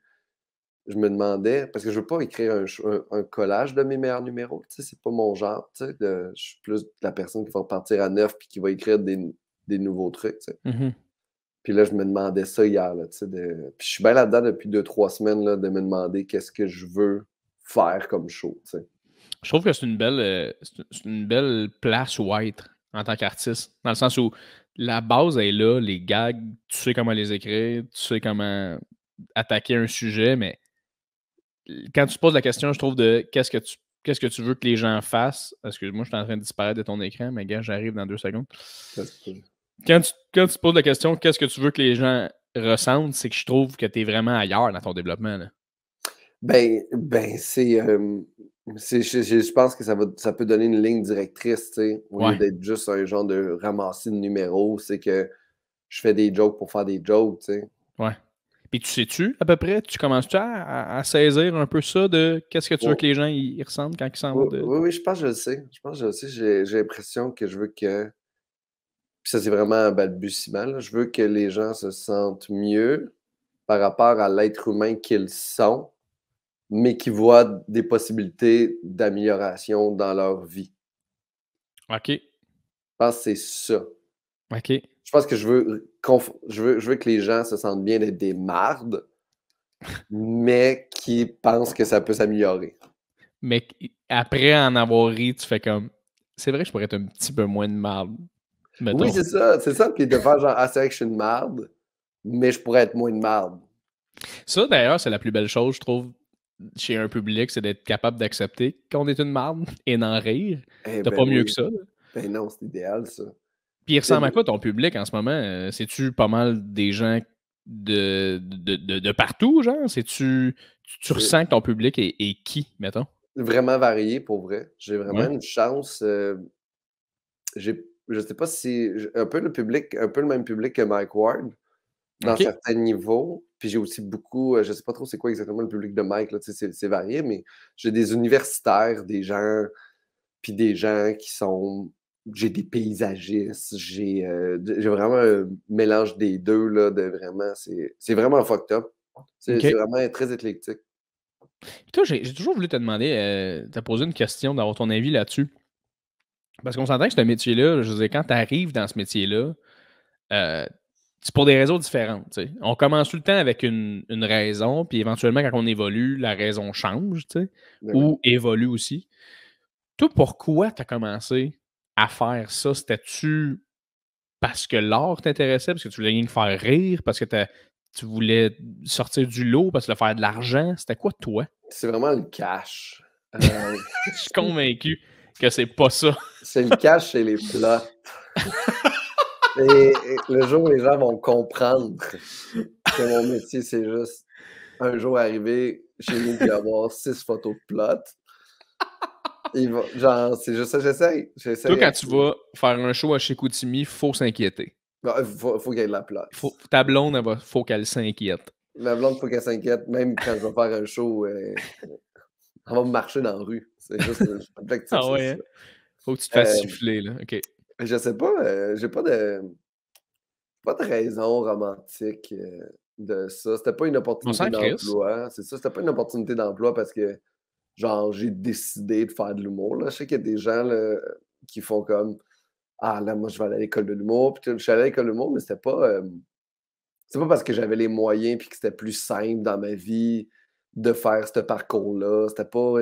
je me demandais parce que je veux pas écrire un collage de mes meilleurs numéros, tu sais, c'est pas mon genre, tu sais, je suis plus la personne qui va repartir à neuf puis qui va écrire des nouveaux trucs, tu sais. Mhm. Puis là, je me demandais ça hier, là, tu sais, puis je suis bien là-dedans depuis 2 3 semaines, là, de me demander qu'est-ce que je veux faire comme show, tu sais. Je trouve que c'est une belle place où être en tant qu'artiste. Dans le sens où la base est là, les gags, tu sais comment les écrire, tu sais comment attaquer un sujet, mais quand tu te poses la question, je trouve, de qu'est-ce que tu veux que les gens fassent. Excuse-moi, je suis en train de disparaître de ton écran, mais gars, j'arrive dans 2 secondes. Ça se peut. Quand tu te poses la question, qu'est-ce que tu veux que les gens ressentent, c'est que je trouve que tu es vraiment ailleurs dans ton développement, là. Ben, je pense que ça peut donner une ligne directrice, tu sais, au lieu Ouais, d'être juste un genre de ramassis de numéros, c'est que je fais des jokes pour faire des jokes, tu sais. ouais. Puis tu sais-tu, à peu près, tu commences-tu à saisir un peu ça de qu'est-ce que tu veux Oui, que les gens ils ressentent quand ils s'en vont oui, de. oui, oui, je pense que je le sais. Je pense que je le sais. J'ai l'impression que je veux que puis ça, c'est vraiment un balbutiement, là. Je veux que les gens se sentent mieux par rapport à l'être humain qu'ils sont, mais qui voient des possibilités d'amélioration dans leur vie. OK, Je pense que c'est ça. OK. Je pense que je veux que les gens se sentent bien d'être des mardes, mais qui pensent que ça peut s'améliorer. Mais après en avoir ri, tu fais comme c'est vrai que je pourrais être un petit peu moins de marde, Oui, mettons. c'est ça, puis de faire genre: «Ah, c'est vrai que je suis une marde, mais je pourrais être moins une marde». Ça, d'ailleurs, c'est la plus belle chose, je trouve, chez un public, c'est d'être capable d'accepter qu'on est une marde et d'en rire. Eh T'as ben pas mieux que oui. ça, là. Ben non, c'est idéal ça. Puis il Tu sais, ressemble à quoi ton public en ce moment? C'est-tu pas mal des gens de partout, genre? Tu c'est ressens que ton public est qui, mettons? vraiment varié pour vrai. J'ai vraiment Ouais. une chance, je sais pas si un peu le même public que Mike Ward, dans OK. certains niveaux. Puis j'ai aussi beaucoup, je sais pas trop c'est quoi exactement le public de Mike, là, c'est varié, mais j'ai des universitaires, des gens, puis des gens qui sont... J'ai des paysagistes, j'ai vraiment un mélange des deux, là, de vraiment... C'est vraiment fucked up. C'est OK. vraiment très éclectique. Puis toi, j'ai toujours voulu te demander, te poser une question, d'avoir ton avis là-dessus. Parce qu'on s'entend que ce métier-là, je veux dire, quand tu arrives dans ce métier-là, c'est pour des raisons différentes. Tu sais. On commence tout le temps avec une raison, puis éventuellement, quand on évolue, la raison change, tu sais, Ben oui. ou évolue aussi. Toi, pourquoi tu as commencé à faire ça? C'était-tu parce que l'art t'intéressait, parce que tu voulais rien que faire rire, parce que tu voulais sortir du lot, parce que tu voulais faire de l'argent? C'était quoi, toi? C'est vraiment le cash. Je suis convaincu que c'est pas ça. C'est le cash chez les plots. Et le jour où les gens vont comprendre que mon métier, c'est juste un jour arriver chez nous puis avoir 6 photos de plots, genre, c'est juste ça, Toi, j'essaie. quand tu vas faire un show à chez Chicoutimi, faut s'inquiéter. Faut qu'il y ait de la place. Ta blonde, faut qu'elle s'inquiète. Ma blonde, faut qu'elle s'inquiète, même quand je vais faire un show, elle va me marcher dans la rue. C'est juste l'objectif, Ah c'est ouais, ça. hein? Faut que tu te fasses Euh, siffler, là. OK. je sais pas, j'ai pas de raison romantique de ça. C'était pas une On opportunité s'en crisse. d'emploi. C'est ça, c'était pas une opportunité d'emploi parce que, genre, j'ai décidé de faire de l'humour. Là. Je sais qu'il y a des gens là, qui font comme Ah, là, moi, je vais aller à l'école de l'humour. Puis, je suis allé à l'école de l'humour, mais c'est pas parce que j'avais les moyens puis que c'était plus simple dans ma vie de faire ce parcours-là. C'était pas.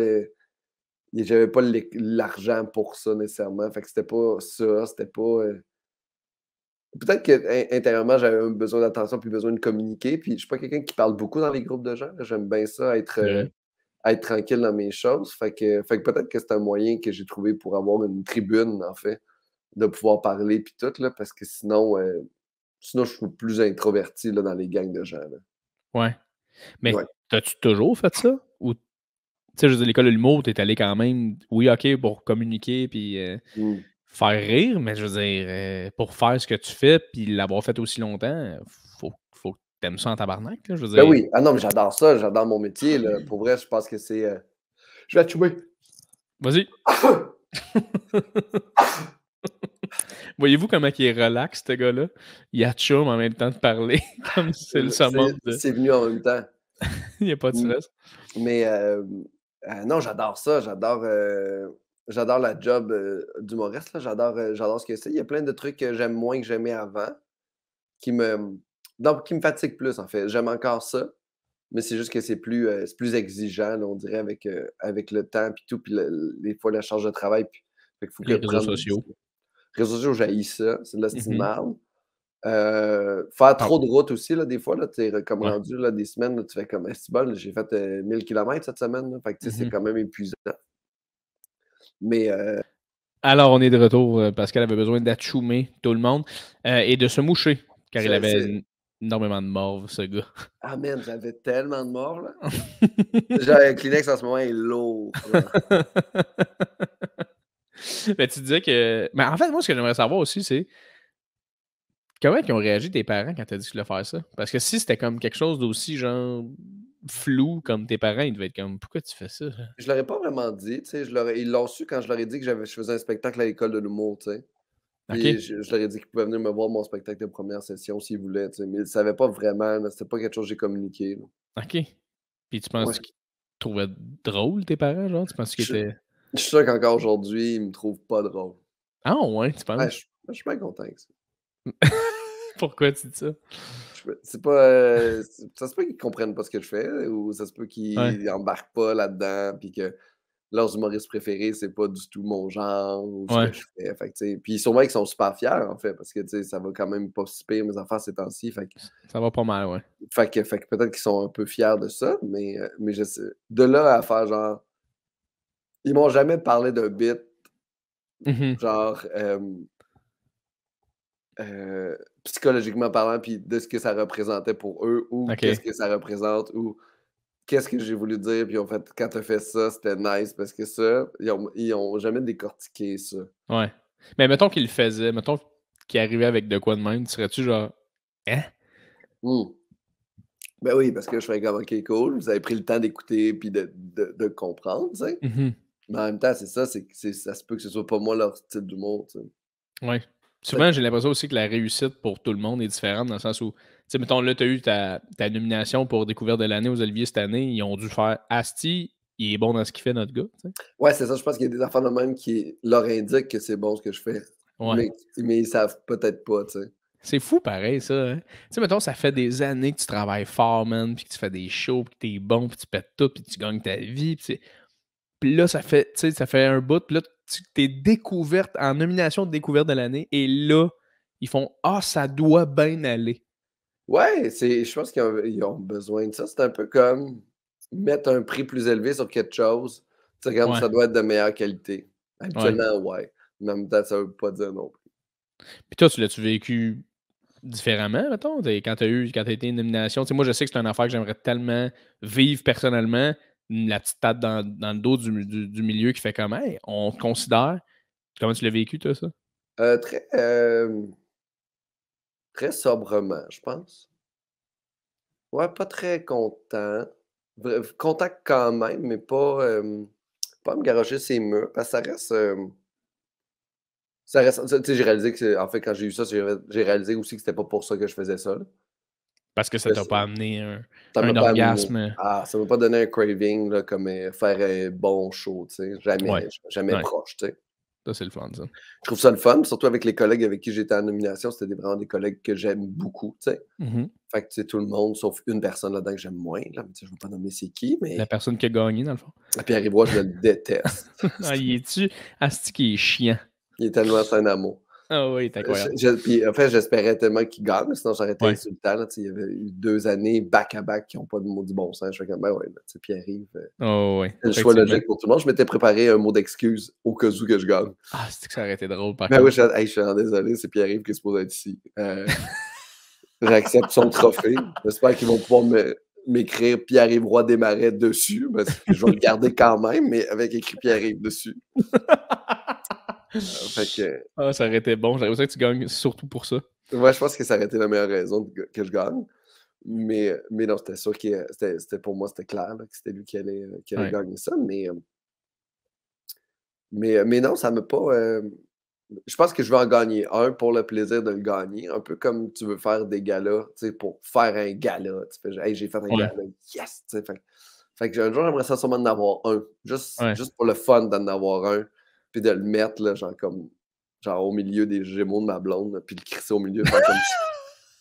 J'avais pas l'argent pour ça nécessairement. Fait que c'était pas ça. C'était pas. Peut-être qu'intérieurement, j'avais un besoin d'attention puis besoin de communiquer. Puis je suis pas quelqu'un qui parle beaucoup dans les groupes de gens. Là. J'aime bien ça, Ouais. être tranquille dans mes choses. Fait que peut-être que c'est un moyen que j'ai trouvé pour avoir une tribune, en fait, de pouvoir parler puis tout, là, parce que sinon je suis plus introverti là, dans les gangs de gens. Là. Ouais. Mais Ouais. t'as-tu toujours fait ça? Ou, tu sais, je veux dire, l'école de l'humour, t'es allé quand même, oui, OK, pour communiquer puis Mm. faire rire, mais je veux dire, pour faire ce que tu fais puis l'avoir fait aussi longtemps, faut que t'aimes ça en tabarnak, là, je veux Ben dire. oui. Ah non, mais j'adore ça. J'adore mon métier. Là. Pour vrai, je pense que c'est. Je vais te chouer. Vas-y. Voyez-vous comment il est relax, ce gars-là? Il atchoum en même temps de parler, comme si c'est le summum de... C'est venu en même temps. Il n'y a pas de Mm. stress. Mais non, j'adore ça. J'adore la job d'humoriste. Là. J'adore ce que c'est. Il y a plein de trucs que j'aime moins que j'aimais avant, qui me, donc, qui me fatiguent plus, en fait. J'aime encore ça, mais c'est juste que c'est plus exigeant, là, on dirait, avec le temps, puis tout, puis des fois, la charge de travail. Puis, fait qu'il faut que Les réseaux prendre. sociaux. Réseaux sociaux, j'haïs ça. C'est de la style Mhm. marde. Faire Ah, trop de route aussi, là, des fois, là, tu es comme ouais. rendu là, des semaines, là, tu fais comme Estibol, j'ai fait 1000 km cette semaine. Là, fait que tu sais, c'est Mhm. quand même épuisant. Mais Alors, on est de retour. Pascal avait besoin d'atchoumer tout le monde et de se moucher, car il avait c'est. énormément de morve, ce gars. Ah man, j'avais tellement de morts, là. Genre, un Kleenex en ce moment est lourd, là. Mais tu disais que. Mais en fait, moi, ce que j'aimerais savoir aussi, c'est comment ils ont réagi tes parents quand tu as dit que tu voulais faire ça? Parce que si c'était comme quelque chose d'aussi, genre, flou comme tes parents, ils devaient être comme, pourquoi tu fais ça? Je leur ai pas vraiment dit, tu sais, ils l'ont su quand je leur ai dit que je faisais un spectacle à l'école de l'humour, tu sais. Puis OK. je leur ai dit qu'ils pouvaient venir me voir mon spectacle de première session s'ils voulaient, tu sais, mais ils savaient pas vraiment, là, c'était pas quelque chose que j'ai communiqué, là. OK. Puis tu penses Ouais. qu'ils te trouvaient drôle, tes parents, genre? Tu penses qu'ils Je étaient. je suis sûr qu'encore aujourd'hui, ils me trouvent pas drôle. Ah ouais, tu Ouais, penses? je suis bien content avec ça. Pourquoi tu dis ça? C'est pas, ça se peut qu'ils comprennent pas ce que je fais ou ça se peut Ouais. qu'ils embarquent pas là-dedans puis que leurs humoristes préférés, c'est pas du tout mon genre ou ce que Ouais. je fais. Fait que, tu sais, puis sûrement qu'ils sont super fiers, en fait, parce que, tu sais, ça va quand même pas si pire mes affaires ces temps-ci. Ça va pas mal, ouais. Fait que peut-être qu'ils sont un peu fiers de ça, mais je sais de là à faire genre ils m'ont jamais parlé d'un bit, Mhm. genre, psychologiquement parlant, puis de ce que ça représentait pour eux ou qu'est-ce OK. que ça représente ou qu'est-ce que j'ai voulu dire, puis en fait, quand tu as fait ça, c'était nice parce que ça, ils ont jamais décortiqué ça. Ouais. Mais mettons qu'il le faisait, mettons qu'il arrivait avec de quoi de même, tu serais-tu genre, hein? Mmh. Ben oui, parce que je fais comme OK, cool, vous avez pris le temps d'écouter puis de comprendre, tu sais. Mhm. Mais en même temps, c'est ça, ça se peut que ce soit pas moi leur style d'humour, tu sais. Ouais. Fait Souvent, j'ai l'impression aussi que la réussite pour tout le monde est différente dans le sens où, tu sais, mettons, là, tu as eu ta nomination pour Découverte de l'année aux Olivier cette année. Ils ont dû faire Asti, il est bon dans ce qu'il fait, notre gars. Tu sais. ouais, c'est ça, je pense qu'il y a des affaires de même qui leur indiquent que c'est bon ce que je fais, Ouais. mais ils savent peut-être pas, tu sais. C'est fou pareil, ça. Hein? Tu sais, mettons, ça fait des années que tu travailles fort, man, puis que tu fais des shows, puis que t'es bon, puis tu pètes tout, puis tu gagnes ta vie. Puis là, ça fait, tu sais, ça fait un bout, puis là, tu t'es découverte en nomination de découverte de l'année, et là, ils font Ah, ça doit bien aller. Ouais, je pense qu'ils ont besoin de ça. C'est un peu comme mettre un prix plus élevé sur quelque chose. Tu sais, comme Ouais, ça doit être de meilleure qualité. ouais. Habituellement, ouais. Mais en même temps, ça veut pas dire non plus. Puis toi, tu l'as-tu vécu différemment, mettons, quand t'as été une nomination? Tu sais, moi, je sais que c'est une affaire que j'aimerais tellement vivre personnellement, la petite tape dans le dos du milieu qui fait comme Hey, on te considère. Comment tu l'as vécu, toi, ça? Très, très sobrement, je pense. Ouais, pas très content. Content quand même, mais pas à me garrocher ses murs, parce que ça reste, tu sais, j'ai réalisé en fait, quand j'ai eu ça, j'ai réalisé aussi que c'était pas pour ça que je faisais ça, là. Parce que ça Que t'a pas amené ça m'a un pas amené, orgasme. ça m'a pas donné un craving, là, comme, faire un bon show, tu sais, Ouais, jamais ouais. proche, tu sais. Ça, c'est le fun, ça. Je trouve ça le fun, surtout avec les collègues avec qui j'étais en nomination, c'était vraiment des collègues que j'aime beaucoup, tu sais. Mhm. Fait que, tu sais, tout le monde, sauf une personne là-dedans que j'aime moins, là, mais tu sais, je veux pas nommer c'est qui, La mais personne qui a gagné, dans le fond. Pierre Ivoire, je le déteste. Ah, il est-tu? Asti qui est chiant. Il est tellement sans amour. Ah oui, il est incroyable. Puis en fait, j'espérais tellement qu'il gagne, sinon j'aurais été Ouais. insultant, là, tu sais, il y avait eu 2 années back-à-back qui ont pas de maudit bon sens. Je fais comme: «Ben ouais, ben, tu sais, Pierre-Yves, Oh, ouais, c'est le choix effectivement. logique pour tout le monde». Je m'étais préparé un mot d'excuse au cas où que je gagne. Ah, c'est que ça aurait été drôle, par Ben oui, contre. je suis vraiment désolé, c'est Pierre-Yves qui est supposé être ici. J'accepte son trophée. J'espère qu'ils vont pouvoir m'écrire Pierre-Yves Roy Desmarais dessus, parce que je vais le garder quand même, mais avec écrit Pierre-Yves dessus. Fait que, Ah, ça aurait été bon. J'aimerais ça que tu gagnes surtout pour ça. ouais, je pense que ça aurait été la meilleure raison que je gagne. Mais non, c'était sûr que c'était pour moi, c'était clair là, que c'était lui qui allait Ouais. gagner ça. Mais non, ça m'a pas. Je pense que je veux en gagner un pour le plaisir de le gagner. Un peu comme tu veux faire des galas, tu sais, pour faire un gala. Tu fais, hey, j'ai fait un Ouais. gala, yes! Tu sais, fait que un jour, j'aimerais ça sûrement en avoir un. Ouais. Juste pour le fun d'en avoir un. Puis de le mettre, là, genre au milieu des Gémeaux de ma blonde, là, puis le crisser au milieu, faire comme.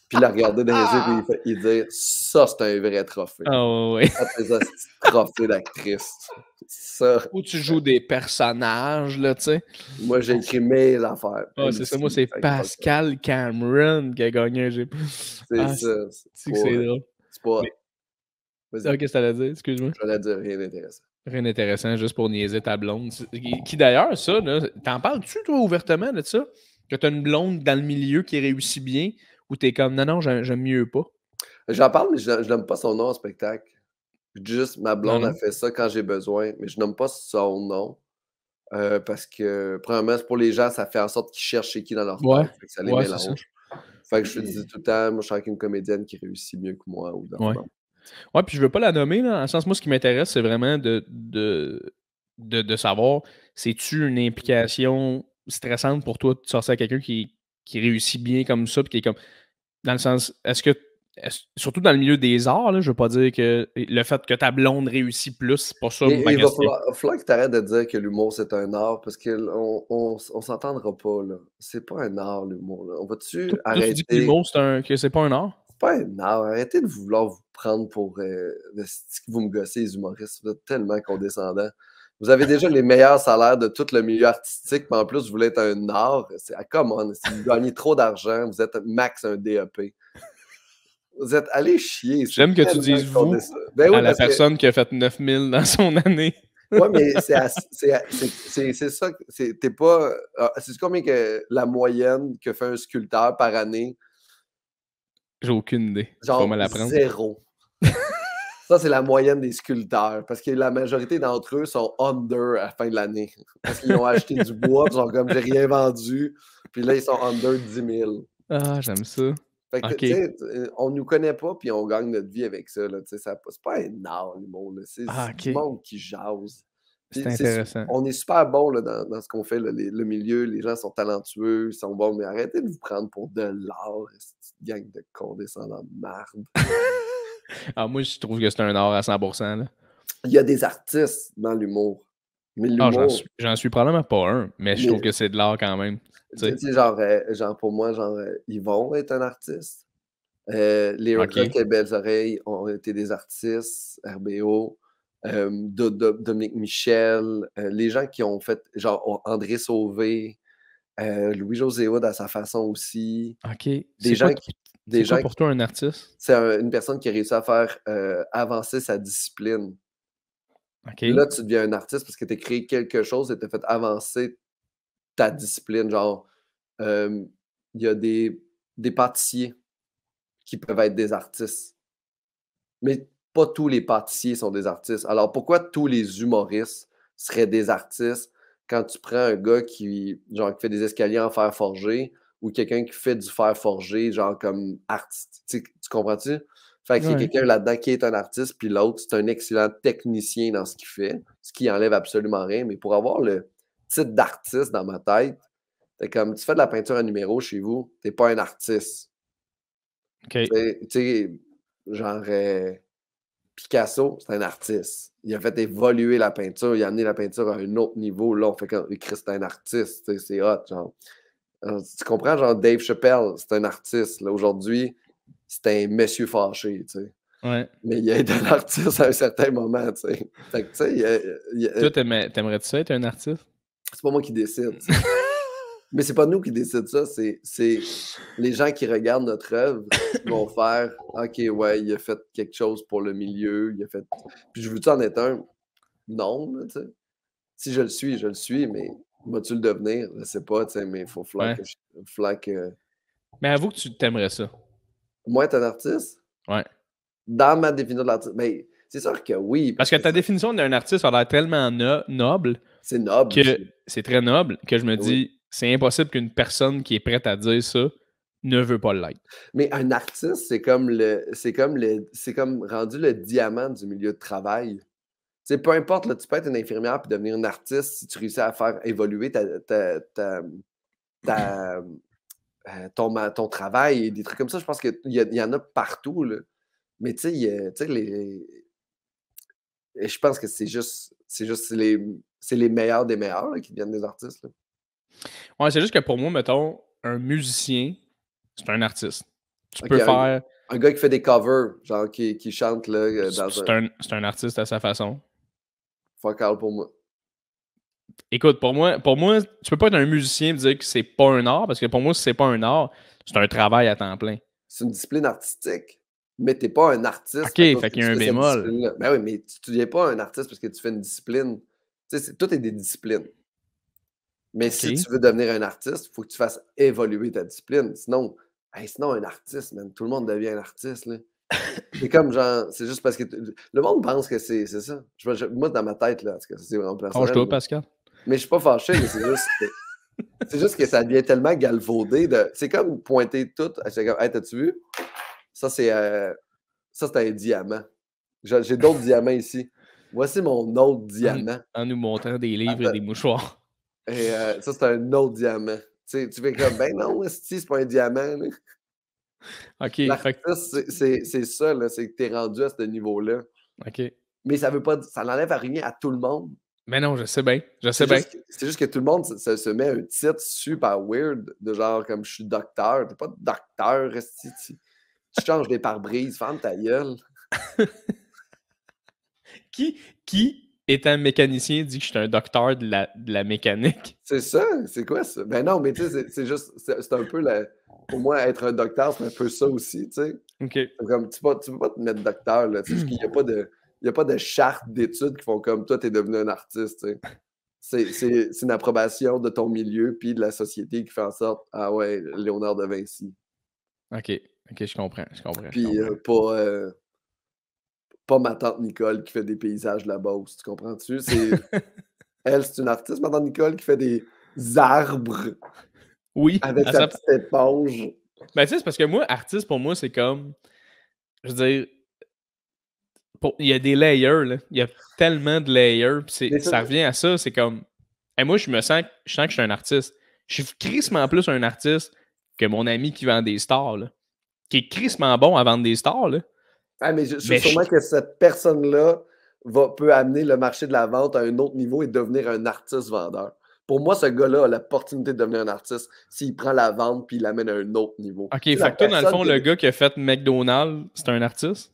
Puis la regarder dans les yeux, puis il dire ça, c'est un vrai trophée. Ah, ouais. Ça, c'est ça, c'est trophée d'actrice. Ça, Où tu joues des personnages, là, tu sais. moi, j'ai écrit 1000 affaires. Ah, Elle c'est ça. aussi. Moi, c'est Fait que fuck that. Pascal Cameron qui a gagné un GP. C'est Ah, ça. c'est que c'est drôle. C'est pas. Mais, Vas-y, ah, qu'est-ce que t'allais dire? Excuse-moi. j'allais dire rien d'intéressant. Rien d'intéressant, juste pour niaiser ta blonde. Qui d'ailleurs, ça, là, t'en parles-tu, toi, ouvertement de ça? Que t'as une blonde dans le milieu qui réussit bien, ou t'es comme, non, non, j'aime mieux pas? J'en parle, mais je nomme pas son nom en spectacle. Je dis juste, ma Non, blonde a non? fait ça quand j'ai besoin, mais je nomme pas son nom. Parce que, premièrement, c'est pour les gens, ça fait en sorte qu'ils cherchent chez qui dans leur Ouais, tête. Fait que ça les ouais, c'est ça. mélange. Fait que je te dis tout le temps, moi, je suis avec une comédienne qui réussit mieux que moi ou Ouais. d'affaires. Ouais, puis je veux pas la nommer, là, dans le sens, moi, ce qui m'intéresse, c'est vraiment de savoir, c'est-tu une implication stressante pour toi de sortir à quelqu'un qui réussit bien comme ça, puis qui est comme, dans le sens, surtout dans le milieu des arts, là, je veux pas dire que le fait que ta blonde réussit plus, c'est pas ça Mais ma il va question. falloir que tu arrêtes de dire que l'humour, c'est un art parce qu'on s'entendra pas, là. C'est pas un art, l'humour, là. On va-tu Toi, tu dis que arrêter? l'humour, que c'est pas un art? C'est pas un art. Arrêtez de vouloir vous prendre pour, que vous me gossez, les humoristes. Vous êtes tellement condescendants. Vous avez déjà les meilleurs salaires de tout le milieu artistique, mais en plus, vous voulez être un art. Come on, si vous gagnez trop d'argent, vous êtes max un DEP. Vous êtes allez chier, c'est J'aime que tu tellement dises «vous» condescendant. Ben oui, à la parce que personne qui a fait 9 000 dans son année. ouais, mais c'est ça, tu pas, sais-tu combien que la moyenne que fait un sculpteur par année? J'ai aucune idée. Tu vas me Genre l'apprendre. 0. Ça, c'est la moyenne des sculpteurs, parce que la majorité d'entre eux sont under à la fin de l'année. Parce qu'ils ont acheté du bois, puis ils sont comme: «J'ai rien vendu», puis là, ils sont under 10 000. Ah, j'aime ça. Fait que, tu OK. sais, on nous connaît pas, puis on gagne notre vie avec ça, là, tu sais, c'est pas un art, l'humour, là, c'est Ah, du OK. monde qui jase. C'est Puis intéressant. on est super bon là, dans ce qu'on fait, là, le milieu, les gens sont talentueux, ils sont bons, mais arrêtez de vous prendre pour de l'art, cette gang de condescendants de marde. Ah, moi, je trouve que c'est un art à 100%, là. Il y a des artistes dans l'humour, mais Ah, l'humour, j'en suis probablement pas un, mais je trouve mais que c'est de l'art quand même, tu sais? tu sais, genre pour moi, Yvon est un artiste. Les OK. et Belles Oreilles ont été des artistes, RBO, Dominique Michel, les gens qui ont fait, genre André Sauvé, Louis-José Hood à sa façon aussi. OK. Des C'est quoi gens t qui, des c'est quoi gens pour qui, toi un artiste? c'est une personne qui a réussi à faire avancer sa discipline. OK. Là, tu deviens un artiste parce que tu as créé quelque chose et tu as fait avancer ta discipline. Genre, euh, il y a des pâtissiers qui peuvent être des artistes. Mais pas tous les pâtissiers sont des artistes. Alors pourquoi tous les humoristes seraient des artistes quand tu prends un gars qui fait des escaliers en fer forgé ou quelqu'un qui fait du fer forgé, genre comme artiste. Tu comprends-tu? Fait qu'il y a Ouais. quelqu'un là-dedans qui est un artiste, puis l'autre, c'est un excellent technicien dans ce qu'il fait, ce qui enlève absolument rien. Mais pour avoir le titre d'artiste dans ma tête, c'est comme tu fais de la peinture à numéro chez vous, t'es pas un artiste. OK. Tu sais, genre. Picasso, c'est un artiste. Il a fait évoluer la peinture, il a amené la peinture à un autre niveau. Là, on fait comme Christ, c'est un artiste, c'est hot. Genre. Tu comprends, genre Dave Chappelle, c'est un artiste. Là, aujourd'hui, c'est un monsieur fâché, tu sais. Ouais. Mais il a été un artiste à un certain moment, tu sais. Fait que, tu sais, Toi, t'aimerais-tu ça être un artiste? c'est pas moi qui décide, tu sais. Mais c'est pas nous qui décident ça, c'est les gens qui regardent notre œuvre qui vont faire OK, ouais, il a fait quelque chose pour le milieu, il a fait. Puis je veux-tu en être un? Non, là, tu sais. Si je le suis, mais vas-tu le devenir? Je sais pas, tu sais, mais il faut falloir Ouais. que falloir que. Mais avoue que tu t'aimerais ça. Moi, être un artiste? Ouais. Dans ma définition de l'artiste, ben, c'est sûr que oui, Parce parce que que ta définition d'un artiste a l'air tellement noble c'est noble. que c'est très noble que je me Oui. dis, c'est impossible qu'une personne qui est prête à dire ça ne veut pas l'être. Mais un artiste, c'est comme rendu le diamant du milieu de travail. Tu sais, peu importe, là, tu peux être une infirmière puis devenir une artiste si tu réussis à faire évoluer ta, ton travail et des trucs comme ça. Je pense qu'il y en a partout, là. Mais tu sais, je pense que c'est les meilleurs des meilleurs là, qui deviennent des artistes. Là. Ouais, c'est juste que pour moi, mettons, un musicien, c'est un artiste. Tu OK, peux faire. un gars qui fait des covers, genre qui chante là, dans un. C'est un artiste à sa façon. Fuck all pour moi. Écoute, pour moi, tu peux pas être un musicien et dire que c'est pas un art, parce que pour moi, si c'est pas un art, c'est un travail à temps plein. C'est une discipline artistique, mais t'es pas un artiste OK, à cause fait que qu'il y tu a un fais cette bémol. discipline-là. Ben oui, mais tu deviens pas un artiste parce que tu fais une discipline. Tu sais, tout est des disciplines. Mais si OK. tu veux devenir un artiste, il faut que tu fasses évoluer ta discipline. Sinon, sinon un artiste, man, tout le monde devient un artiste. Là. C'est comme genre, c'est juste parce que le monde pense que c'est ça. Moi, dans ma tête, là, parce que c'est vraiment personnel. Lâche-toi, Pascal. Mais je suis pas fâché, mais c'est juste que ça devient tellement galvaudé. C'est comme pointer tout. C'est comme, hey, t'as-tu vu? Ça, c'est un diamant. J'ai d'autres diamants ici. Voici mon autre diamant. En nous montrant des livres et Attends. des mouchoirs. Et ça, c'est un autre diamant. Tu fais comme, ben non, c'est pas un diamant. Là. OK. Fait L'artiste, c'est ça, là, c'est que t'es rendu à ce niveau-là. OK. Mais ça veut pas, ça n'enlève à rien à tout le monde. Mais non, je sais bien. Je sais bien. C'est juste que tout le monde se met un titre super weird, de genre comme je suis docteur. T'es pas docteur, esti, tu changes des pare-brises, ferme ta gueule. Qui, étant mécanicien, dit que je suis un docteur de la mécanique? C'est ça, c'est quoi ça? Ben non, mais tu sais, c'est juste, c'est un peu pour moi, être un docteur, c'est un peu ça aussi, tu sais. OK. Comme, tu peux pas te mettre docteur, là. C'est juste qu'il y a pas de charte d'études qui font comme toi, t'es devenu un artiste, tu sais. C'est une approbation de ton milieu puis de la société qui fait en sorte, ah ouais, Léonard de Vinci. OK. OK, je comprends. Puis pas ma tante Nicole qui fait des paysages de la Beauce, tu comprends-tu? Elle, c'est une artiste, ma tante Nicole, qui fait des arbres Oui, avec à sa sa, petite éponge. Ben, tu sais, c'est parce que moi, artiste, pour moi, c'est comme. Je veux dire, il y a des layers, là. Il y a tellement de layers. Mais ça, Ça revient à ça. C'est comme. Et moi, je sens que je suis un artiste. Je suis crissement plus un artiste que mon ami qui vend des stars, là. Qui est crissement bon à vendre des stars, là. mais je suis Mais sûrement que cette personne-là peut amener le marché de la vente à un autre niveau et devenir un artiste vendeur. Pour moi, ce gars-là a l'opportunité de devenir un artiste s'il prend la vente puis il l'amène à un autre niveau. OK, Tu sais, fait la que toi, dans le personne fond, qui le est gars qui a fait McDonald's, c'est un artiste?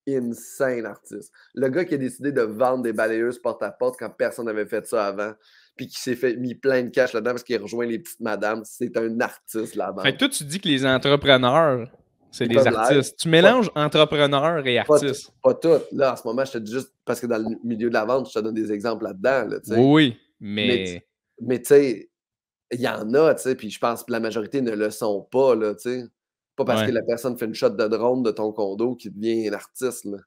insane artiste. Le gars qui a décidé de vendre des balayeuses porte-à-porte quand personne n'avait fait ça avant, puis qui s'est fait mis plein de cash là-dedans parce qu'il rejoint les petites madames, c'est un artiste là-bas. Fait que toi, tu dis que les entrepreneurs, c'est Ils des peuvent l'être. artistes. Tu mélanges entrepreneurs et artistes. Pas toutes. Là, en ce moment, je te dis juste parce que dans le milieu de la vente, je te donne des exemples là-dedans. Là, Oui, mais mais tu sais, il y en a, tu sais, puis je pense que la majorité ne le sont pas, là, tu sais. Pas parce que ouais. la personne fait une shot de drone de ton condo qu'il devient un artiste, là.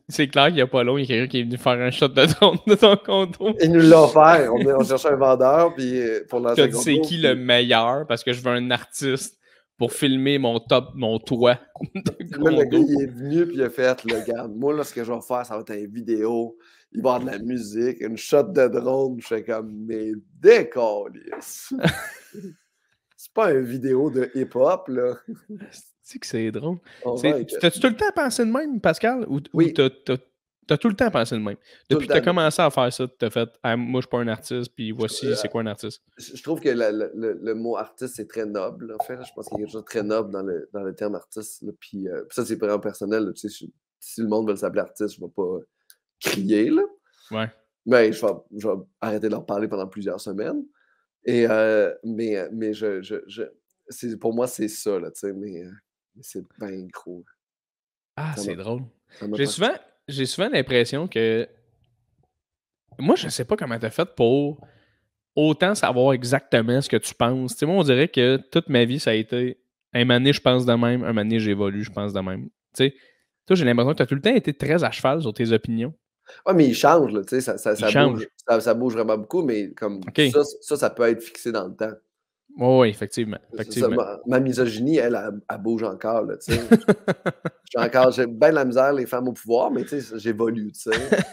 C'est clair qu'il n'y a pas long, il y a quelqu'un qui est venu faire un shot de drone de ton condo. Ils nous l'ont offert. On cherchait un vendeur puis pour lancer Tu as un dit c'est condo. qui le meilleur parce que je veux un artiste pour filmer mon toit de Là, le gars, condo. il est venu puis il a fait, le gars, moi, là, ce que je vais faire, ça va être une vidéo. Il va y avoir de la musique, une shot de drone. Je fais comme, mais décalisse. C'est pas une vidéo de hip-hop, là. Tu sais que c'est drôle. On va être- T'as-tu tout le temps pensé de même, Pascal? Ou Oui. t'as tout le temps pensé de même? Depuis que le t'as temps. commencé à faire ça, t'as fait ah, moi, je suis pas un artiste, puis voici, c'est quoi un artiste? Je trouve que le mot artiste, c'est très noble, en fait. Là. Je pense qu'il y a quelque chose de très noble dans le terme artiste. Là. Puis ça, c'est vraiment personnel. Là. Tu sais, si le monde veut s'appeler artiste, je ne vais pas crier. Là. Ouais. Mais je vais arrêter de leur parler pendant plusieurs semaines. Et, mais pour moi, c'est ça. Là, tu sais, mais c'est bien gros. Ah, Ça c'est m'a- drôle. ça m'a J'ai souvent l'impression que. Moi, je sais pas comment t'as fait pour autant savoir exactement ce que tu penses. Tu sais, moi, on dirait que toute ma vie, ça a été un moment donné, je pense de même, un moment donné, j'évolue, je pense de même. Tu sais, toi, j'ai l'impression que tu as tout le temps été très à cheval sur tes opinions. Ouais, mais il change, là, tu sais, Il change. ça bouge vraiment beaucoup, mais comme OK. ça peut être fixé dans le temps. Oui, effectivement. Ça, ma misogynie, elle bouge encore, là, tu sais. J'ai bien de la misère, les femmes au pouvoir, mais tu sais, j'évolue, tu sais.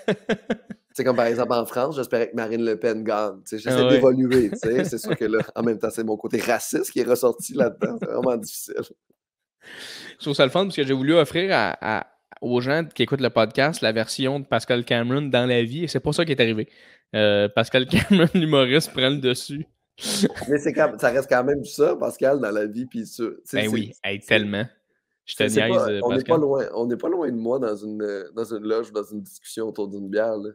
Tu sais, comme par exemple en France, j'espérais que Marine Le Pen gagne. Tu sais, j'essaie Ouais. d'évoluer, tu sais. C'est sûr que là, en même temps, c'est mon côté raciste qui est ressorti là-dedans. C'est vraiment difficile. Je trouve ça le fun parce que j'ai voulu offrir aux gens qui écoutent le podcast la version de Pascal Cameron dans la vie et c'est pas ça qui est arrivé. Pascal Cameron, l'humoriste, prend le dessus. Mais ça reste quand même ça, Pascal, dans la vie. Puis ça, Ben oui, tellement. Je te niaise, on n'est Pascal. pas loin de moi dans une loge, dans une discussion autour d'une bière. Là.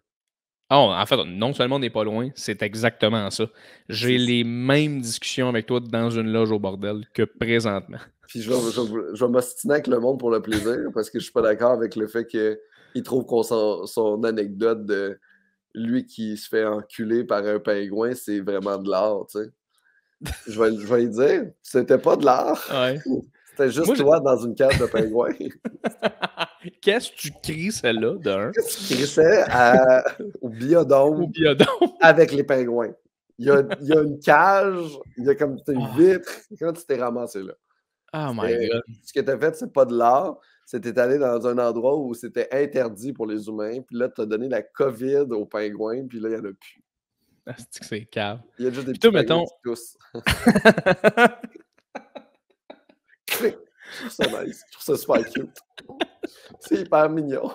Oh, en fait, non seulement on n'est pas loin, c'est exactement ça. J'ai les mêmes discussions avec toi dans une loge au bordel que présentement. Puis je vais m'ostiner avec le monde pour le plaisir parce que je suis pas d'accord avec le fait qu'il trouve qu'on son anecdote de lui qui se fait enculer par un pingouin, c'est vraiment de l'art, tu sais. Je vais lui dire, c'était pas de l'art. Ouais. C'était juste toi dans une cage de pingouin. Qu'est-ce que tu cries celle-là d'un? Qu'est-ce que tu crissais au biodôme avec les pingouins? Il y a une cage, il y a comme une vitre. Quand tu t'es ramassé là? Oh my God. Ce que tu as fait, c'est pas de l'art. C'était allé dans un endroit où c'était interdit pour les humains. Puis là, tu as donné la COVID aux pingouins. Puis là, il n'y en a plus. C'est cave. Il y a juste des petits pingouins qui toussent. Je trouve ça nice. Je trouve ça super cute. C'est hyper mignon.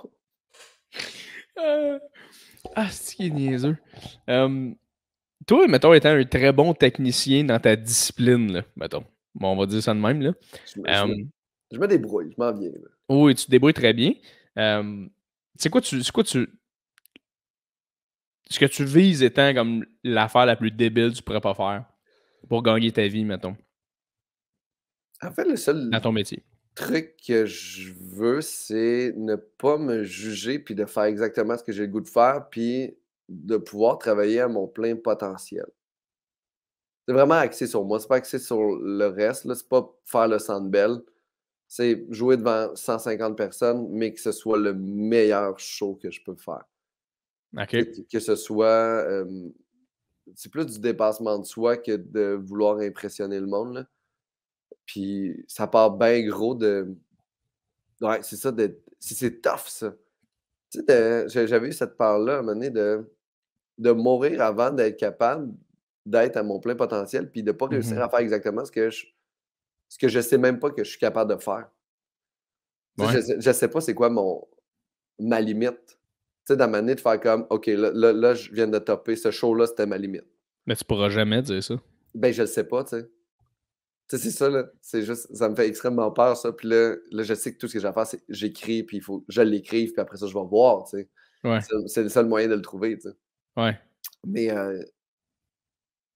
C'est qui est niaiseux. Toi, mettons, étant un très bon technicien dans ta discipline, là, mettons. Bon, on va dire ça de même, là. Je me débrouille, je m'en viens. Là. Oui, tu te débrouilles très bien. C'est quoi ce que tu vises étant comme l'affaire la plus débile que tu pourrais pas faire pour gagner ta vie, mettons? En fait, le seul dans ton métier. Truc que je veux, c'est ne pas me juger puis de faire exactement ce que j'ai le goût de faire puis de pouvoir travailler à mon plein potentiel. C'est vraiment axé sur moi, c'est pas axé sur le reste, là, c'est pas faire le Centre Bell. C'est jouer devant 150 personnes, mais que ce soit le meilleur show que je peux faire. OK. Que ce soit c'est plus du dépassement de soi que de vouloir impressionner le monde, là. Puis ça part bien gros de ouais, c'est ça, c'est tough ça. Tu sais, j'avais eu cette part-là à un moment donné de mourir avant d'être capable d'être à mon plein potentiel, puis de pas réussir à faire exactement ce que je sais même pas que je suis capable de faire. Tu sais, Ouais. je sais pas c'est quoi ma limite. Tu sais, dans ma année de faire comme OK, là, je viens de topper, ce show-là, c'était ma limite. Mais tu pourras jamais dire ça. Ben, je le sais pas, tu sais. Tu sais, c'est ça, là. C'est juste, ça me fait extrêmement peur, ça. Puis là, je sais que tout ce que j'ai à faire, c'est j'écris, puis il faut que je l'écrive, puis après ça, je vais voir, tu sais. Ouais. C'est le seul moyen de le trouver, tu sais. Ouais. Mais,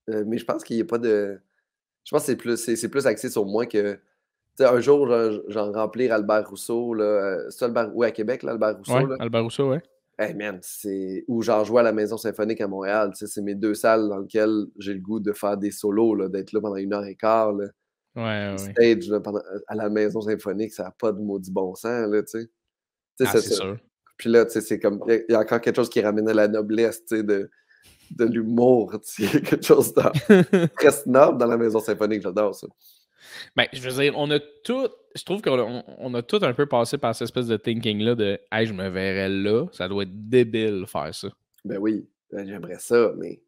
mais je pense qu'il y a pas de. Je pense que c'est plus axé sur moi que. Tu sais, un jour, genre remplir Albert Rousseau, là. C'est Albert, oui, à Québec, là, Albert Rousseau, Ouais. là. Albert Rousseau, ouais. Hey man, c'est. Ou genre jouer à la Maison Symphonique à Montréal, tu sais, c'est mes 2 salles dans lesquelles j'ai le goût de faire des solos, là, d'être là pendant 1 heure et quart, là. Ouais, Le ouais. stage, là, à la Maison Symphonique, ça n'a pas de maudit bon sens, là, tu sais. Tu sais, Ah, c'est c'est ça. sûr. Puis là, tu sais, c'est comme. Il y a encore quelque chose qui ramène à la noblesse, tu sais, de l'humour, tu sais. Il y a quelque chose de très snob dans la Maison Symphonique, j'adore ça. Ben, je veux dire, on a tout. Je trouve qu'on a tout un peu passé par cette espèce de thinking-là de hey, je me verrais là. Ça doit être débile faire ça. Ben oui, j'aimerais ça, mais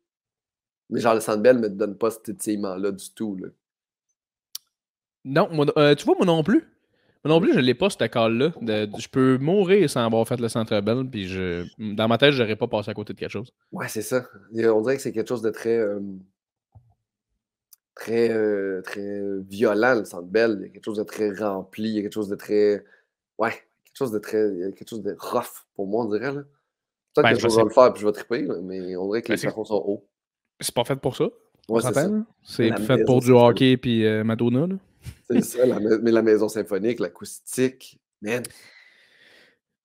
genre, le Centre Bell me donne pas cet étirement-là du tout, là. Non, tu vois, moi non plus. Moi non plus, je l'ai pas, cette call-là. Je peux mourir sans avoir fait le Centre Bell, puis dans ma tête, j'aurais pas passé à côté de quelque chose. Ouais, c'est ça. On dirait que c'est quelque chose de très violent, le Centre Bell. Il y a quelque chose de très rempli, il y a quelque chose de très ouais, quelque chose de très il y a quelque chose de rough pour moi, on dirait, là. Peut-être Ben, que je je vais sais. le faire puis je vais triper, là, mais on dirait que Ben, les plafonds sont hauts. c'est pas fait pour ça. On Ouais, c'est s'entend, ça. là? Mais C'est la fait Maison pour du Symphonique, hockey puis Madonna, là. c'est ça, mais la Maison Symphonique, l'acoustique, man.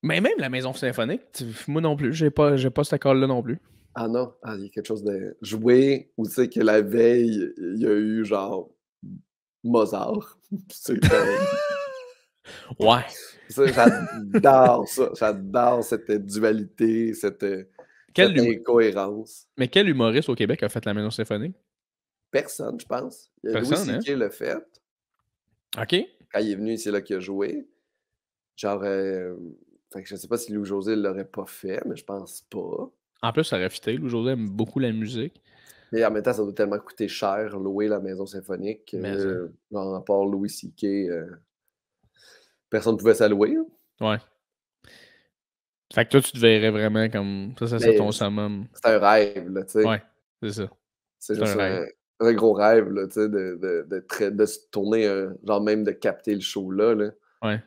Mais même la maison symphonique, moi non plus, j'ai pas cette call-là non plus. Ah non, ah, il y a quelque chose de joué ou tu sais que la veille, il y a eu genre Mozart. C'est comme Ouais. ça, j'adore cette dualité, Quel cette hum- incohérence. Mais quel humoriste au Québec a fait la maison symphonique? Personne, je pense. Il y a Louis Personne, hein? C.K. l'a fait. OK. Quand il est venu, c'est là qu'il a joué. Genre, fait que je sais pas si Louis-José l'aurait pas fait, mais je pense pas. En plus, ça aurait fité. Louis-José aime beaucoup la musique. Et en même temps, ça doit tellement coûter cher louer la maison symphonique Mais, que, genre, à part Louis C.K., personne ne pouvait s'allouer, hein. ouais. Fait que toi, tu te verrais vraiment comme. Ça serait Mais ton summum. c'est un rêve, là, tu sais. Ouais, c'est ça. C'est C'est un juste rêve. un gros rêve, là, tu sais, de se tourner, genre même de capter le show là, là. Ouais.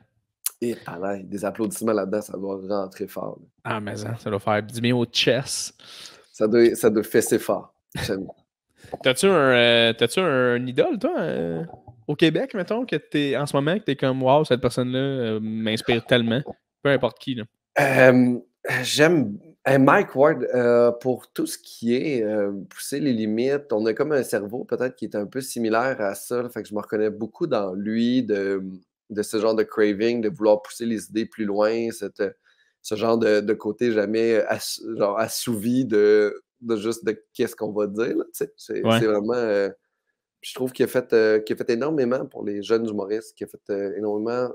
Et des applaudissements là-dedans, ça doit rentrer fort, là. Ah, mais ça doit faire 10 000 au chess. Ça doit fesser fort. J'aime. T'as-tu un idole, toi, au Québec, mettons, que t'es en ce moment, que t'es comme, wow, cette personne-là m'inspire tellement. Peu importe qui, là. J'aime Mike Ward pour tout ce qui est pousser les limites. On a comme un cerveau peut-être qui est un peu similaire à ça, là, fait que je me reconnais beaucoup dans lui de ce genre de craving, de vouloir pousser les idées plus loin, ce genre de côté jamais genre assouvi de juste de qu'est-ce qu'on va dire, là, tu sais. Ouais. C'est vraiment. Je trouve qu'il a fait énormément pour les jeunes humoristes, qu'il a fait énormément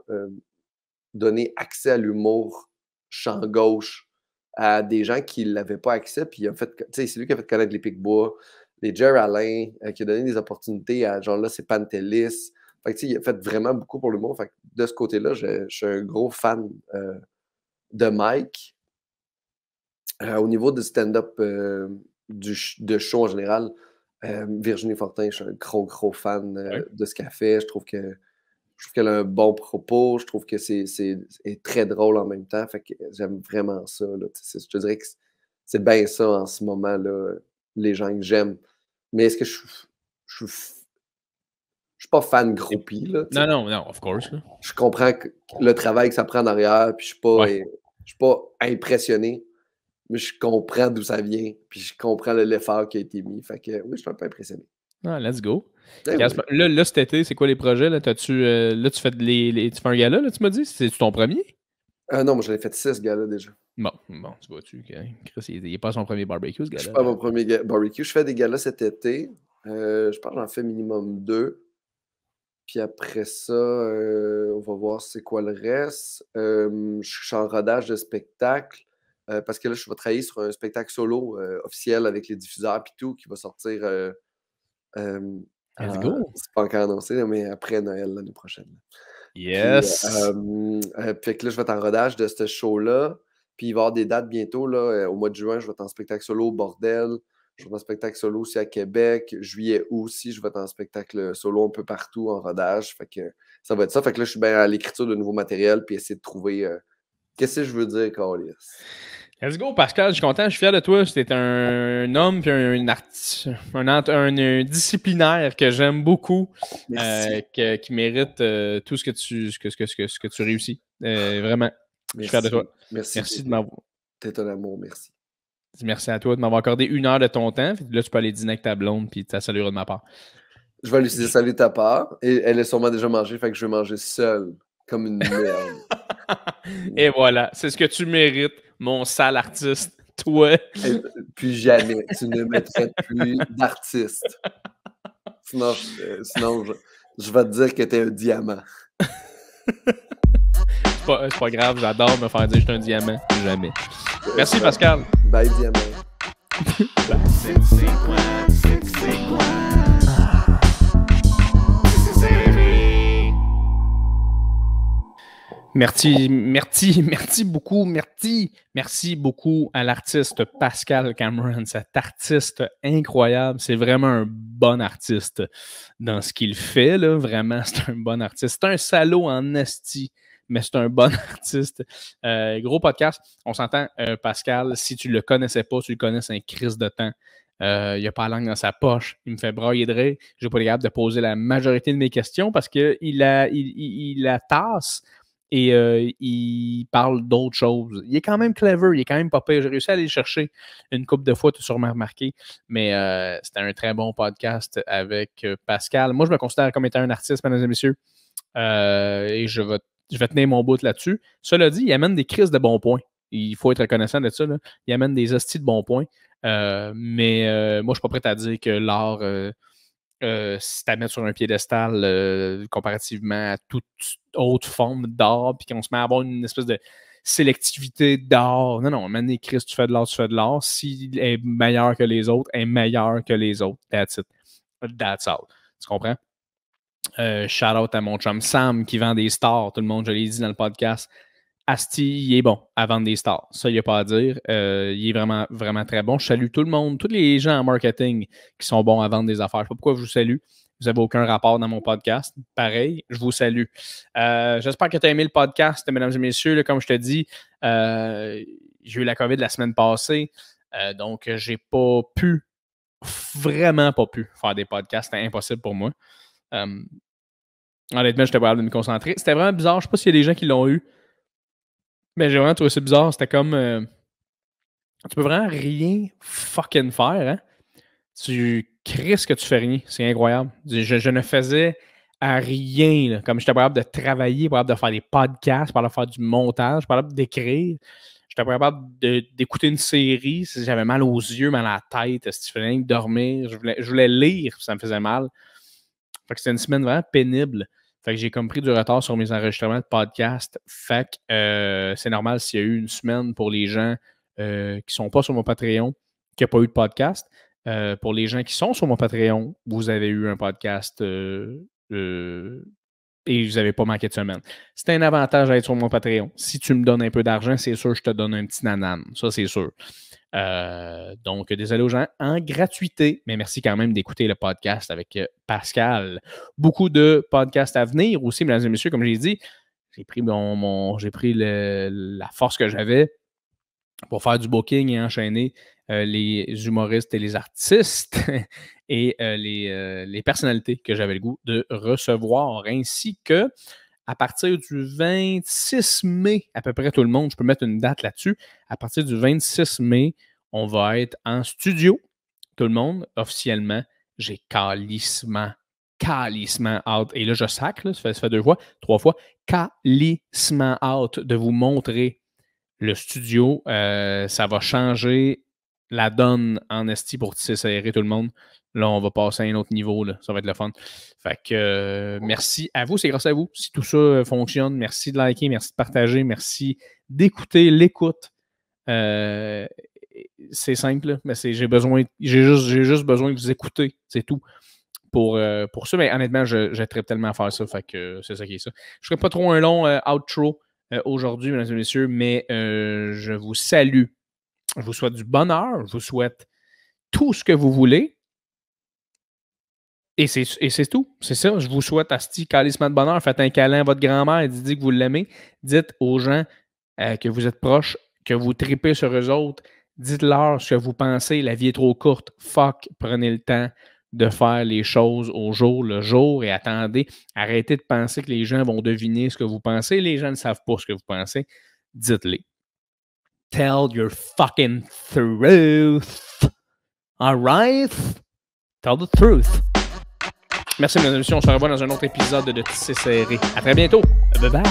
donner accès à l'humour champ gauche à des gens qui l'avaient pas accès. Puis il a fait, tu sais, c'est lui qui a fait connaître les Picbois, les Jer Alain, qui a donné des opportunités à genre là, c'est Pantelis. Fait que, tu sais, il a fait vraiment beaucoup pour l'humour. Fait que de ce côté-là, je suis un gros fan de Mike. Au niveau du stand-up de show en général, Virginie Fortin, je suis un gros fan Ouais. de ce qu'elle fait. Je trouve qu'elle a un bon propos. Je trouve que c'est très drôle en même temps. Fait que j'aime vraiment ça, là. Je te dirais que c'est bien ça en ce moment, là, les gens que j'aime. Mais est-ce que je suis pas fan groupie, là, tu sais. Non, of course. Là. Je comprends le travail que ça prend en arrière, puis je suis pas impressionné, mais je comprends d'où ça vient, puis je comprends l'effort qui a été mis. Fait que oui, je suis un peu impressionné. Ah, let's go. Eh oui. Là, cet été, c'est quoi les projets? Là, tu fais tu fais un gala, là, tu m'as dit? C'est-tu ton premier? Non, moi, j'en ai fait 6 gars-là déjà. Bon, tu vois-tu, Chris, il n'est pas à son premier barbecue, ce Je suis gars-là. pas à mon premier barbecue. Je fais des galas cet été. Je pense que j'en fais minimum 2. Puis après ça, on va voir c'est quoi le reste. Je suis en rodage de spectacle parce que là, je vais travailler sur un spectacle solo officiel avec les diffuseurs et tout qui va sortir. Let's go! C'est pas encore annoncé, là, mais après Noël l'année prochaine. Yes! Fait que là, je vais être en rodage de ce show-là. Puis il va y avoir des dates bientôt. Là, au mois de juin, je vais être en spectacle solo au Bordel. Je vais être en spectacle solo aussi à Québec. Juillet, août aussi, je vais être en spectacle solo un peu partout en rodage. Fait que ça va être ça. Fait que là, je suis bien à l'écriture de nouveaux matériels puis essayer de trouver qu'est-ce que je veux dire, Carlis. Let's go, Pascal, je suis content, je suis fier de toi. C'était un homme puis un disciplinaire que j'aime beaucoup, qui mérite tout ce que tu réussis. Vraiment, je suis fier de toi. Merci de m'avoir. T'es un amour, merci. Merci à toi de m'avoir accordé 1 heure de ton temps. Là, tu peux aller dîner avec ta blonde puis tu salueras de ma part. Je vais lui dire salut de ta part. Et elle est sûrement déjà mangé, fait que je vais manger seul, comme une merde. Et voilà, c'est ce que tu mérites, mon sale artiste. Toi. Et puis jamais, tu ne me traites plus d'artiste. Sinon, je vais te dire que t'es un diamant. C'est pas grave, j'adore me faire dire que je suis un diamant. Jamais. Merci, Pascal. Bye, diamant. Merci beaucoup à l'artiste Pascal Cameron, cet artiste incroyable. C'est vraiment un bon artiste dans ce qu'il fait, là. Vraiment, c'est un bon artiste. C'est un salaud en esti, mais c'est un bon artiste. Gros podcast. On s'entend, Pascal, si tu le connaissais pas, tu le connais, c'est un crise de temps. Il n'a pas la langue dans sa poche. Il me fait brailler de rire. Je n'ai pas été capable de poser la majorité de mes questions parce qu'il la tasse et il parle d'autres choses. Il est quand même clever, il est quand même pas pire. J'ai réussi à aller le chercher une couple de fois, tu as sûrement remarqué, mais c'était un très bon podcast avec Pascal. Moi, je me considère comme étant un artiste, mesdames et messieurs, et je vais tenir mon bout là-dessus. Cela dit, il amène des crises de bons points. Il faut être reconnaissant de ça, là. Il amène des hosties de bons points. Mais moi, je ne suis pas prêt à dire que l'art, c'est à mettre sur un piédestal comparativement à toute autre forme d'art, puis qu'on se met à avoir une espèce de sélectivité d'art. Non, maintenant, Chris, tu fais de l'art, tu fais de l'art. S'il est meilleur que les autres, est meilleur que les autres. That's it. That's all. Tu comprends? Shout out à mon chum Sam qui vend des stars. Tout le monde, je l'ai dit dans le podcast. Asti, il est bon à vendre des stars. Ça, il n'y a pas à dire. Il est vraiment, vraiment très bon. Je salue tout le monde, tous les gens en marketing qui sont bons à vendre des affaires. Je ne sais pas pourquoi je vous salue. Vous n'avez aucun rapport dans mon podcast. Pareil, je vous salue. J'espère que tu as aimé le podcast, mesdames et messieurs. Là, comme je te dis, j'ai eu la COVID la semaine passée. Donc, j'ai pas pu, vraiment pas pu faire des podcasts. C'était impossible pour moi. Honnêtement, j'étais pas capable de me concentrer. C'était vraiment bizarre. Je ne sais pas s'il y a des gens qui l'ont eu. Mais j'ai vraiment trouvé ça bizarre. C'était comme. Tu peux vraiment rien fucking faire, hein? Tu crises que tu fais rien. C'est incroyable. Je ne faisais à rien. Là. Comme j'étais pas capable de travailler, pas capable de faire des podcasts, pas capable de faire du montage, pas capable d'écrire. J'étais pas capable d'écouter une série. Si j'avais mal aux yeux, mal à la tête, si tu faisais rien que dormir. Je voulais lire, ça me faisait mal. Fait que c'était une semaine vraiment pénible. Fait que j'ai comme pris du retard sur mes enregistrements de podcast. Fait que c'est normal s'il y a eu une semaine pour les gens qui ne sont pas sur mon Patreon, qui n'ont pas eu de podcast. Pour les gens qui sont sur mon Patreon, vous avez eu un podcast et vous n'avez pas manqué de semaine. C'est un avantage d'être sur mon Patreon. Si tu me donnes un peu d'argent, c'est sûr que je te donne un petit nanan. Ça, c'est sûr. Donc, désolé aux gens en gratuité, mais merci quand même d'écouter le podcast avec Pascal. Beaucoup de podcasts à venir aussi, mesdames et messieurs, comme j'ai dit. J'ai pris la force que j'avais pour faire du booking et enchaîner les humoristes et les artistes et les personnalités que j'avais le goût de recevoir, ainsi que à partir du 26 mai, à peu près tout le monde, je peux mettre une date là-dessus, à partir du 26 mai, on va être en studio. Tout le monde, officiellement, j'ai calissement calissement out. Et là, je sacre, là, ça fait 2 fois, 3 fois. Calissement out de vous montrer le studio. Ça va changer la donne en esti pour tisser serré tout le monde. Là, on va passer à un autre niveau. Là. Ça va être le fun. Fait que merci à vous. C'est grâce à vous si tout ça fonctionne. Merci de liker, merci de partager, merci d'écouter l'écoute. C'est simple, mais j'ai juste besoin de vous écouter. C'est tout. Pour ça, mais honnêtement, je tripe tellement à faire ça. Fait que c'est ça qui est ça. Je ne ferai pas trop un long outro aujourd'hui, mesdames et messieurs, mais je vous salue. Je vous souhaite du bonheur. Je vous souhaite tout ce que vous voulez. Et c'est tout. C'est ça. Je vous souhaite asti calissement de bonheur. Faites un câlin à votre grand-mère et dites que vous l'aimez. Dites aux gens que vous êtes proches, que vous tripez sur eux autres. Dites-leur ce que vous pensez. La vie est trop courte. Fuck. Prenez le temps de faire les choses au jour le jour et attendez. Arrêtez de penser que les gens vont deviner ce que vous pensez. Les gens ne savent pas ce que vous pensez. Dites-les. Tell your fucking truth. All right? Tell the truth. Merci, mesdames et messieurs. On se revoit dans un autre épisode de Tisser Serré. À très bientôt. Bye bye.